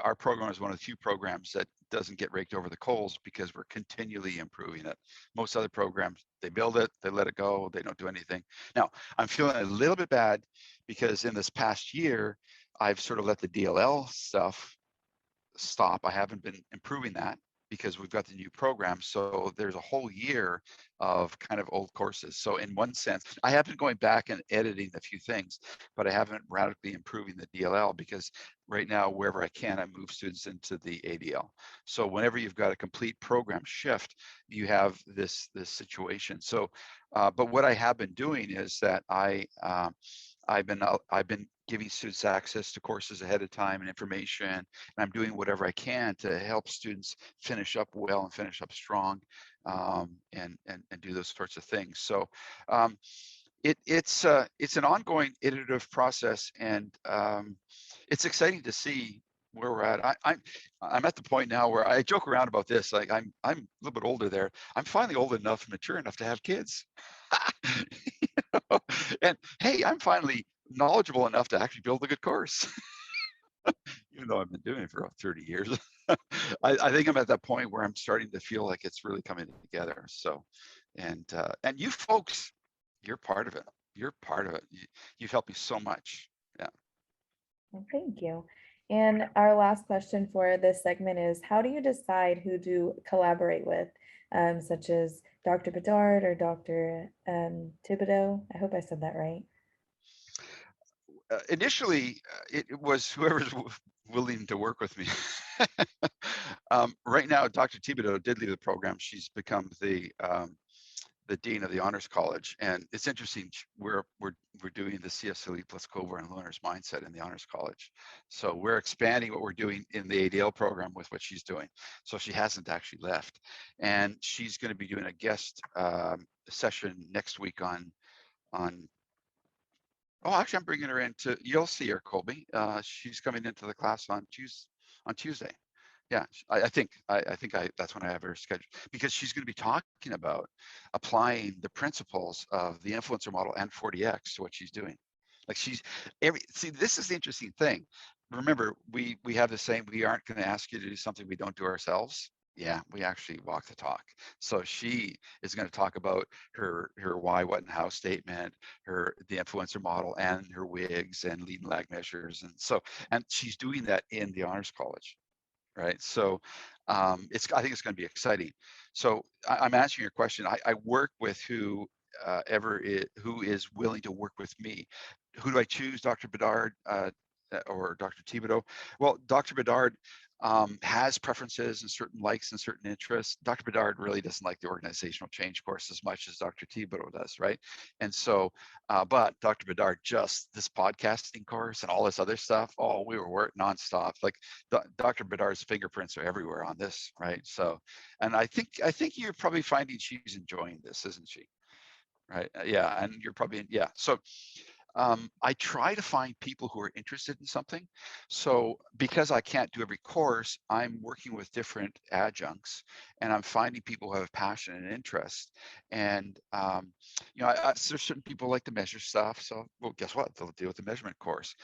our program is one of the few programs that doesn't get raked over the coals because we're continually improving it. Most other programs, they build it, they let it go, they don't do anything. Now, I'm feeling a little bit bad because in this past year, I've sort of let the DLL stuff stop. I haven't been improving that because we've got the new program. So there's a whole year of kind of old courses. So in one sense, I have been going back and editing a few things, but I haven't radically improving the DLL because right now, wherever I can, I move students into the ADL. So whenever you've got a complete program shift, you have this situation. So, but what I have been doing is that I've been giving students access to courses ahead of time and information, and I'm doing whatever I can to help students finish up well and finish up strong, and do those sorts of things. So it's an ongoing iterative process, and it's exciting to see where we're at. I'm at the point now where I joke around about this. Like I'm a little bit older there. I'm finally old enough, mature enough to have kids. And hey, I'm finally knowledgeable enough to actually build a good course, even though I've been doing it for about 30 years. I think I'm at that point where I'm starting to feel like it's really coming together. So, and you folks, you're part of it. You're part of it. You've helped me so much. Yeah. Well, thank you. And our last question for this segment is, how do you decide who to collaborate with, such as Dr. Bedard or Dr. Thibodeau? I hope I said that right. Initially, it was whoever's willing to work with me. Right now, Dr. Thibodeau did leave the program. She's become the dean of the honors college, and it's interesting. We're doing the CSLE plus COVA and learner's mindset in the honors college, so we're expanding what we're doing in the ADL program with what she's doing. So she hasn't actually left, and she's going to be doing a guest session next week on. Oh, actually, I'm bringing her into. You'll see her, Colby. She's coming into the class on Tuesday. Yeah, that's when I have her scheduled, because she's going to be talking about applying the principles of the influencer model and 40X to what she's doing. Like see, this is the interesting thing. Remember, we have the saying, we aren't going to ask you to do something we don't do ourselves. Yeah, we actually walk the talk. So she is going to talk about her why, what, and how statement, the influencer model, and her WIGs and lead and lag measures, and she's doing that in the honors college. Right. So I think it's going to be exciting. So I'm answering your question. I work with who is willing to work with me. Who do I choose? Dr. Bedard or Dr. Thibodeau? Well, Dr. Bedard has preferences and certain likes and certain interests. Dr. Bedard really doesn't like the organizational change course as much as Dr. Thibodeau does, right? And so, but Dr. Bedard, just this podcasting course and all this other stuff, oh, we were working nonstop. Like Dr. Bedard's fingerprints are everywhere on this, right? So, and I think you're probably finding she's enjoying this, isn't she? Right? Yeah, and you're probably, yeah. So I try to find people who are interested in something. So because I can't do every course, I'm working with different adjuncts, and I'm finding people who have passion and interest. And there's certain people like to measure stuff. So, well, guess what? They'll deal with the measurement course.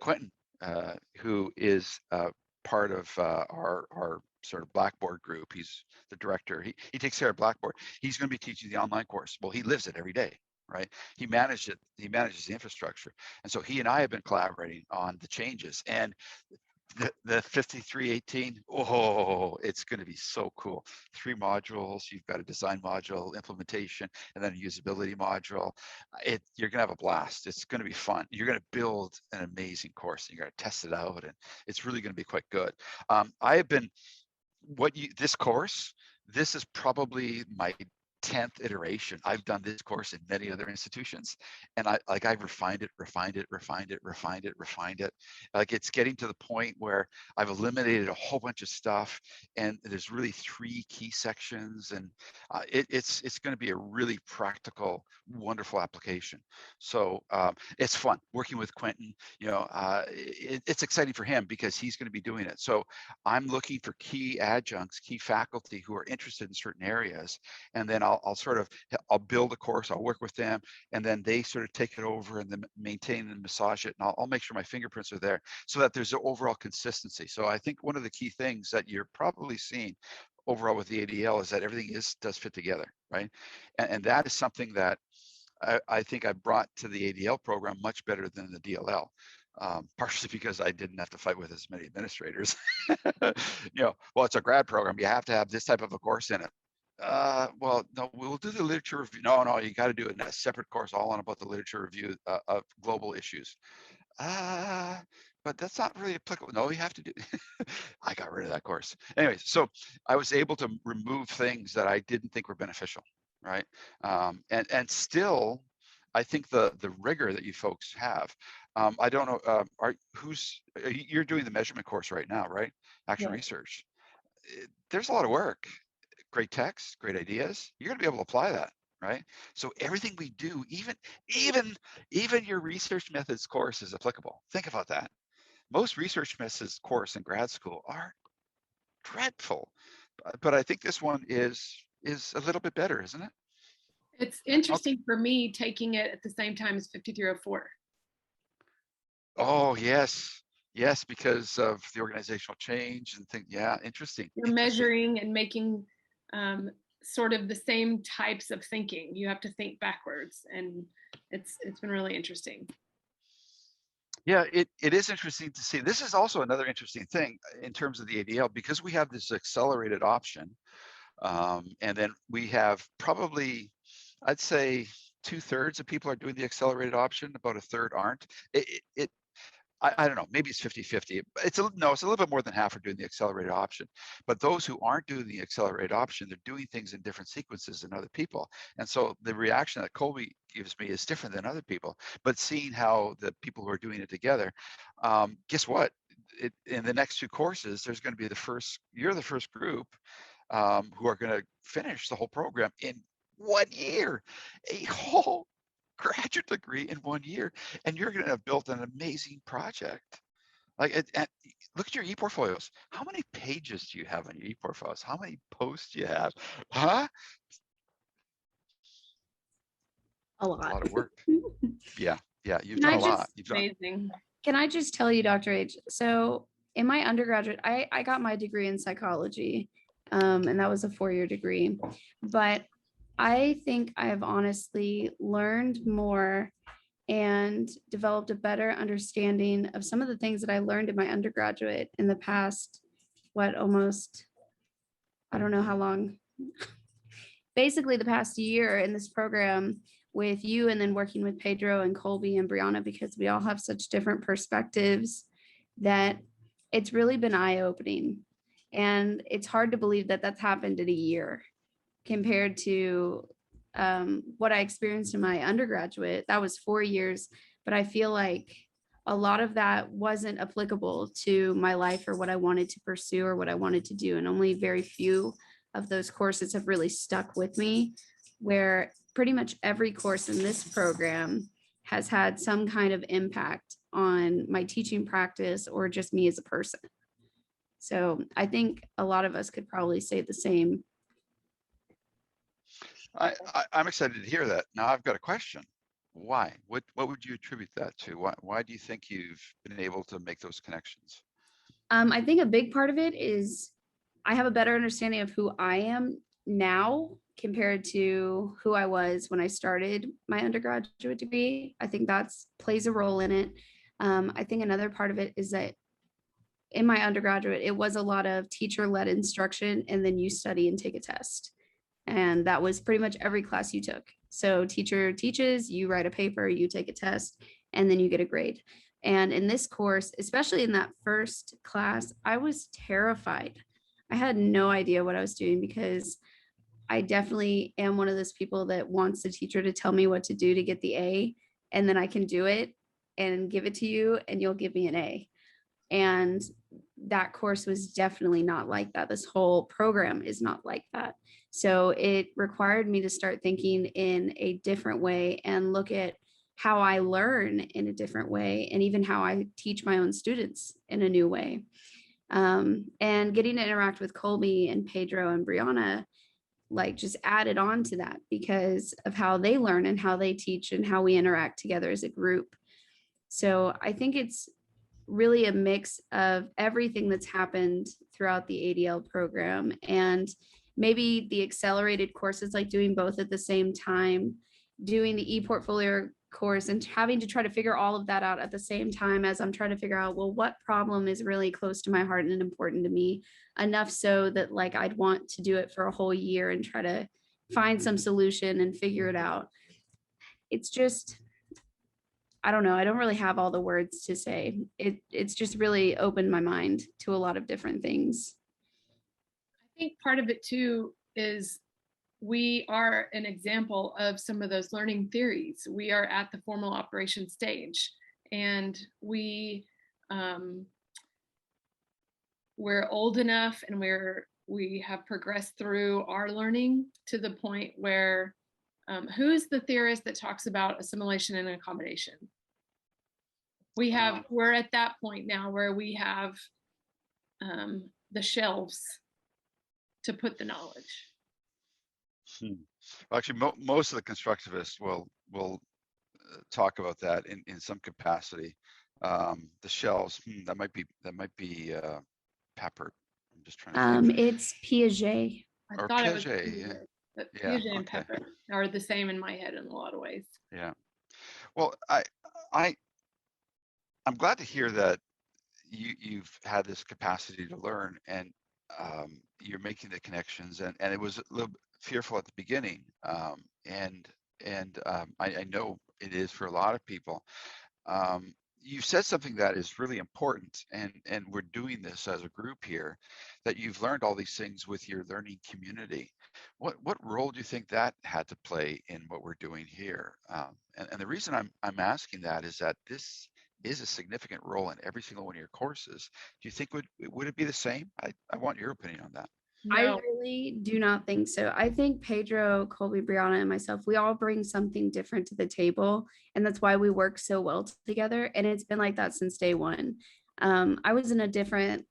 Quentin, who is part of our sort of Blackboard group. He's the director. He takes care of Blackboard. He's going to be teaching the online course. Well, he lives it every day, right? He manages the infrastructure. And so he and I have been collaborating on the changes. And the 5318, oh, it's going to be so cool. 3 modules. You've got a design module, implementation, and then a usability module. You're going to have a blast. It's going to be fun. You're going to build an amazing course, and you're going to test it out, and it's really going to be quite good. I have been this course, this is probably my 10th iteration. I've done this course in many other institutions, and I've refined it. Like, it's getting to the point where I've eliminated a whole bunch of stuff, and there's really 3 key sections, and it's going to be a really practical, wonderful application. So it's fun working with Quentin. It's exciting for him because he's going to be doing it. So I'm looking for key adjuncts, key faculty who are interested in certain areas, and then I'll build a course, I'll work with them, and then they sort of take it over and then maintain and massage it. And I'll make sure my fingerprints are there so that there's an overall consistency. So I think one of the key things that you're probably seeing overall with the ADL is that everything does fit together, right? And that is something that I think I brought to the ADL program much better than the DLL. Partially because I didn't have to fight with as many administrators. Well, it's a grad program. You have to have this type of a course in it. Well, no, we'll do the literature review. No, you got to do it in a separate course all on about the literature review of global issues. But that's not really applicable. No, you have to do. I got rid of that course. Anyways, so I was able to remove things that I didn't think were beneficial, right? And still, I think the rigor that you folks have. I don't know. You're doing the measurement course right now, right? Action Yeah. research. There's a lot of work. Great text, great ideas. You're going to be able to apply that, right? So everything we do, even your research methods course is applicable. Think about that. Most research methods course in grad school are dreadful, but I think this one is a little bit better, isn't it? It's interesting for me taking it at the same time as 5304. Oh, yes, because of the organizational change and things. Yeah, interesting. You're measuring and making sort of the same types of thinking. You have to think backwards, and it's been really interesting. Yeah, it is interesting to see. This is also another interesting thing in terms of the ADL, because we have this accelerated option, and then we have probably, I'd say, 2/3 of people are doing the accelerated option, about 1/3 aren't. I don't know, maybe it's 50-50. It's a little bit more than half are doing the accelerated option. But those who aren't doing the accelerated option, they're doing things in different sequences than other people. And so the reaction that Colby gives me is different than other people. But seeing how the people who are doing it together, guess what? In the next 2 courses, there's going to be you're the first group who are going to finish the whole program in 1 year, a whole graduate degree in 1 year, and you're going to have built an amazing project. Like, look at your e-portfolios. How many pages do you have on your e-portfolios? How many posts do you have? Huh? A lot. A lot of work. Yeah, you've done a lot. Amazing. Can I just tell you, Dr. H? So in my undergraduate, I got my degree in psychology, and that was a 4-year degree. But I think I have honestly learned more and developed a better understanding of some of the things that I learned in my undergraduate in the past, almost, I don't know how long, basically the past year in this program with you, and then working with Pedro and Colby and Brianna, because we all have such different perspectives that it's really been eye-opening. And it's hard to believe that that's happened in a year compared to what I experienced in my undergraduate. That was 4 years, but I feel like a lot of that wasn't applicable to my life or what I wanted to pursue or what I wanted to do. And only very few of those courses have really stuck with me, where pretty much every course in this program has had some kind of impact on my teaching practice or just me as a person. So I think a lot of us could probably say the same. I'm excited to hear that. Now I've got a question. Why? What would you attribute that to? Why do you think you've been able to make those connections? I think a big part of it is I have a better understanding of who I am now compared to who I was when I started my undergraduate degree. I think that's plays a role in it. I think another part of it is that in my undergraduate, it was a lot of teacher-led instruction, and then you study and take a test. And that was pretty much every class you took. So teacher teaches, you write a paper, you take a test, and then you get a grade. And in this course, especially in that first class, I was terrified. I had no idea what I was doing because I definitely am one of those people that wants the teacher to tell me what to do to get the A, and then I can do it and give it to you, and you'll give me an A. And that course was definitely not like that. This whole program is not like that. So it required me to start thinking in a different way and look at how I learn in a different way, and even how I teach my own students in a new way. And getting to interact with Colby and Pedro and Brianna, like, just added on to that because of how they learn and how they teach and how we interact together as a group. So I think it's really a mix of everything that's happened throughout the ADL program, and maybe the accelerated courses, like doing both at the same time, doing the e-portfolio course and having to try to figure all of that out at the same time as I'm trying to figure out, well, what problem is really close to my heart and important to me, enough so that like I'd want to do it for a whole year and try to find some solution and figure it out. It's just, I don't know. I don't really have all the words to say. It's just really opened my mind to a lot of different things. I think part of it too is we are an example of some of those learning theories. We are at the formal operation stage, and we're old enough, and we have progressed through our learning to the point where who's the theorist that talks about assimilation and accommodation? We're at that point now where we have the shelves to put the knowledge. Well, actually, most of the constructivists will talk about that in some capacity. The shelves, that might be Papert. I'm just trying to think. It's Piaget. I Or thought it was Piaget, yeah. but Yeah, Piaget and okay. Pepper are the same in my head in a lot of ways. Yeah. Well, I'm glad to hear that you've had this capacity to learn, and you're making the connections, and it was a little bit fearful at the beginning, and I know it is for a lot of people. You said something that is really important, and we're doing this as a group here, that you've learned all these things with your learning community. What role do you think that had to play in what we're doing here? And the reason I'm asking that is that this is a significant role in every single one of your courses. Do you think would it be the same? I want your opinion on that. I No, really do not think so. I think Pedro, Colby, Brianna, and myself, we all bring something different to the table. And that's why we work so well together. And it's been like that since day one. I was in a different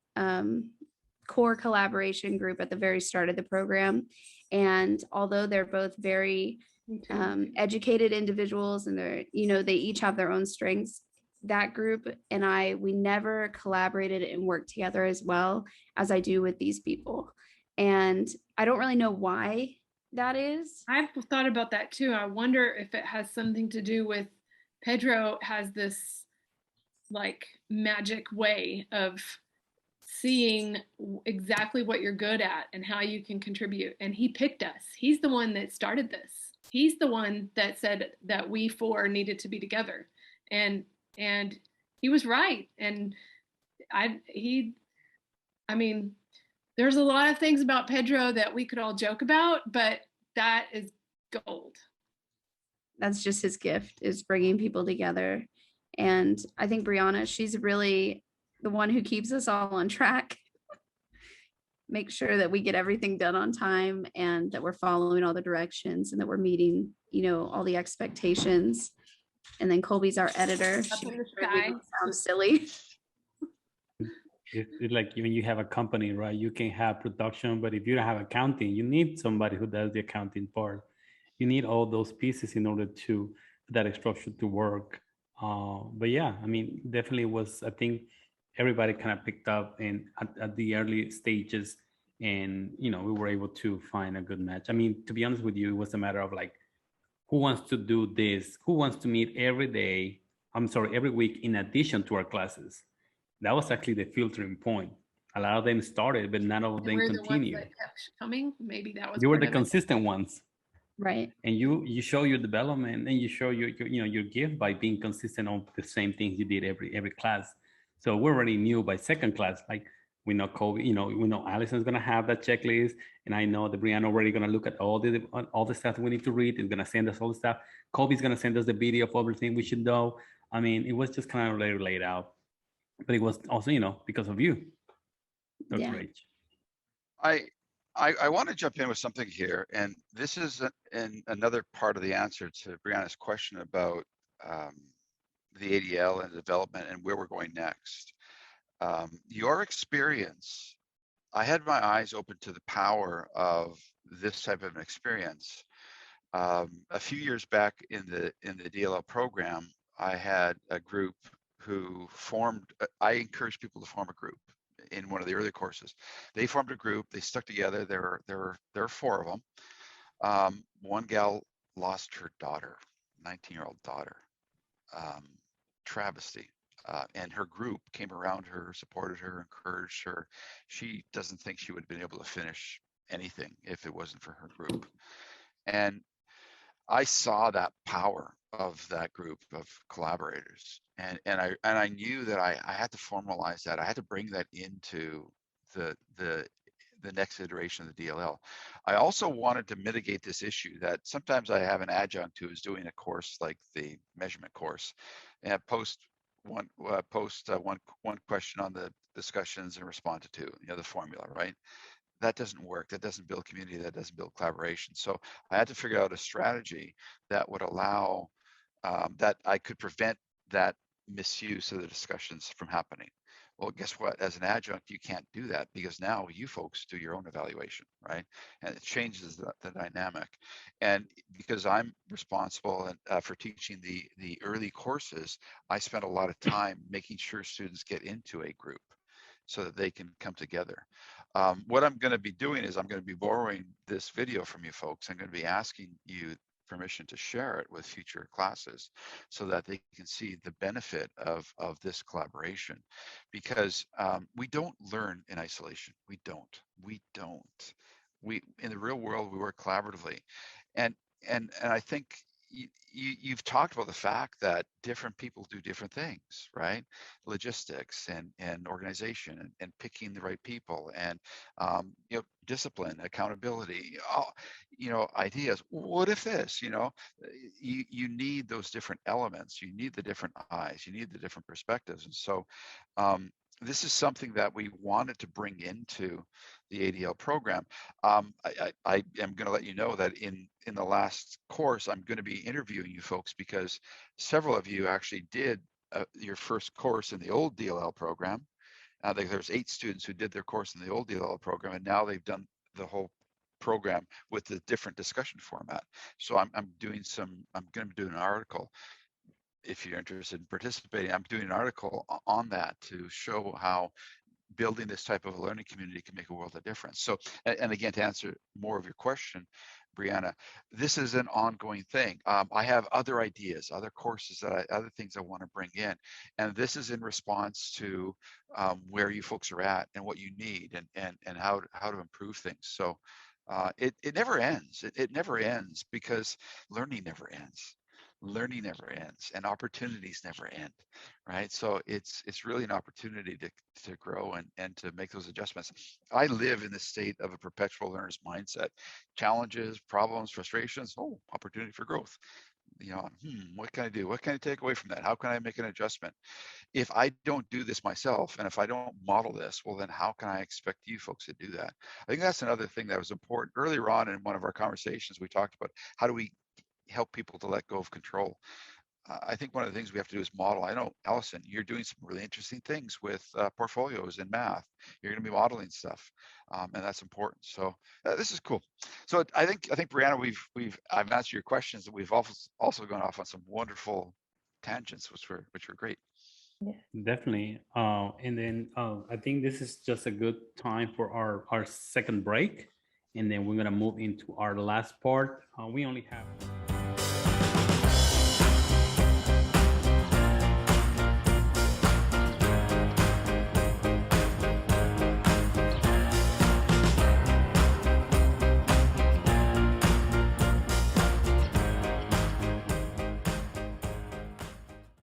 core collaboration group at the very start of the program. And although they're both very me too. educated individuals, and they're, they each have their own strengths, that group and we never collaborated and worked together as well as I do with these people. And I don't really know why that is. I've thought about that too. I wonder if it has something to do with Pedro has this like magic way of seeing exactly what you're good at and how you can contribute. And he picked us. He's the one that started this. He's the one that said that we four needed to be together. And he was right. And I mean, there's a lot of things about Pedro that we could all joke about, but that is gold. That's just his gift, is bringing people together. And I think Brianna, she's really the one who keeps us all on track. Make sure that we get everything done on time, and that we're following all the directions, and that we're meeting, all the expectations. And then Colby's our editor. Up She in the makes sure we sky. don't sound silly. It's like when you have a company, right? You can have production, but if you don't have accounting, you need somebody who does the accounting part. You need all those pieces in order to for that structure to work. But yeah, I mean, definitely was. I think everybody kind of picked up and at the early stages, and we were able to find a good match. I mean, to be honest with you, it was a matter of like, who wants to do this? Who wants to meet every day? I'm sorry, every week in addition to our classes. That was actually the filtering point. A lot of them started, but none of And them we're the ones continued. that kept coming. Maybe that was You were part the of it. consistent ones, Right. and you show your development and you show your gift by being consistent on the same things you did every class. So we already knew by second class, like we know Kobe, we know Allison's gonna have that checklist, and I know that Brianna already gonna look at all the stuff we need to read. Is gonna send us all the stuff. Kobe's gonna send us the video of everything we should know. I mean, it was just kind of laid out, but it was also because of you, Dr. Yeah. H. I want to jump in with something here, and this is another part of the answer to Brianna's question about the ADL and development and where we're going next. Your experience, I had my eyes open to the power of this type of an experience. A few years back in the DLL program, I had a group who formed. I encouraged people to form a group in one of the early courses. They formed a group. They stuck together. There were four of them. One gal lost her daughter, 19-year-old daughter. Travesty. And her group came around her, supported her, encouraged her. She doesn't think she would have been able to finish anything if it wasn't for her group. And I saw that power of that group of collaborators, and I knew that I had to formalize that. I had to bring that into the next iteration of the DLL. I also wanted to mitigate this issue that sometimes I have an adjunct who is doing a course like the measurement course, and post one question on the discussions and respond to two, the formula, right? That doesn't work. That doesn't build community. That doesn't build collaboration. So I had to figure out a strategy that would allow that I could prevent that misuse of the discussions from happening. Well, guess what? As an adjunct, you can't do that because now you folks do your own evaluation, right? And it changes the dynamic. And because I'm responsible for teaching the early courses, I spent a lot of time making sure students get into a group so that they can come together. What I'm going to be doing is I'm going to be borrowing this video from you folks. I'm going to be asking you permission to share it with future classes so that they can see the benefit of this collaboration, because we don't learn in isolation. We in the real world, we work collaboratively. And I think you've talked about the fact that different people do different things, right? Logistics and organization and picking the right people and discipline, accountability, ideas. What if this? You need those different elements. You need the different eyes. You need the different perspectives. And so this is something that we wanted to bring into the ADL program. I am going to let you know that in the last course, I'm going to be interviewing you folks because several of you actually did your first course in the old DLL program. There's 8 students who did their course in the old DLL program, and now they've done the whole program with the different discussion format. So I'm going to be doing an article. If you're interested in participating, I'm doing an article on that to show how building this type of a learning community can make a world of difference. So, and again, to answer more of your question, Brianna, this is an ongoing thing. I have other ideas, other courses other things I want to bring in, and this is in response to where you folks are at and what you need, and how to improve things. So it never ends. It never ends because learning never ends. Learning never ends and opportunities never end, right? So it's really an opportunity to grow and to make those adjustments. I live in the state of a perpetual learner's mindset. Challenges, problems, frustrations, opportunity for growth. What can I do? What can I take away from that? How can I make an adjustment? If I don't do this myself, and if I don't model this, well, then how can I expect you folks to do that? I think that's another thing that was important. Earlier on in one of our conversations, we talked about how do we help people to let go of control. I think one of the things we have to do is model. I know, Allison, you're doing some really interesting things with portfolios in math. You're going to be modeling stuff, and that's important. So this is cool. So I think Brianna, I've answered your questions, and we've also gone off on some wonderful tangents, which were great. Yeah. Definitely. And then I think this is just a good time for our second break. And then we're going to move into our last part. We only have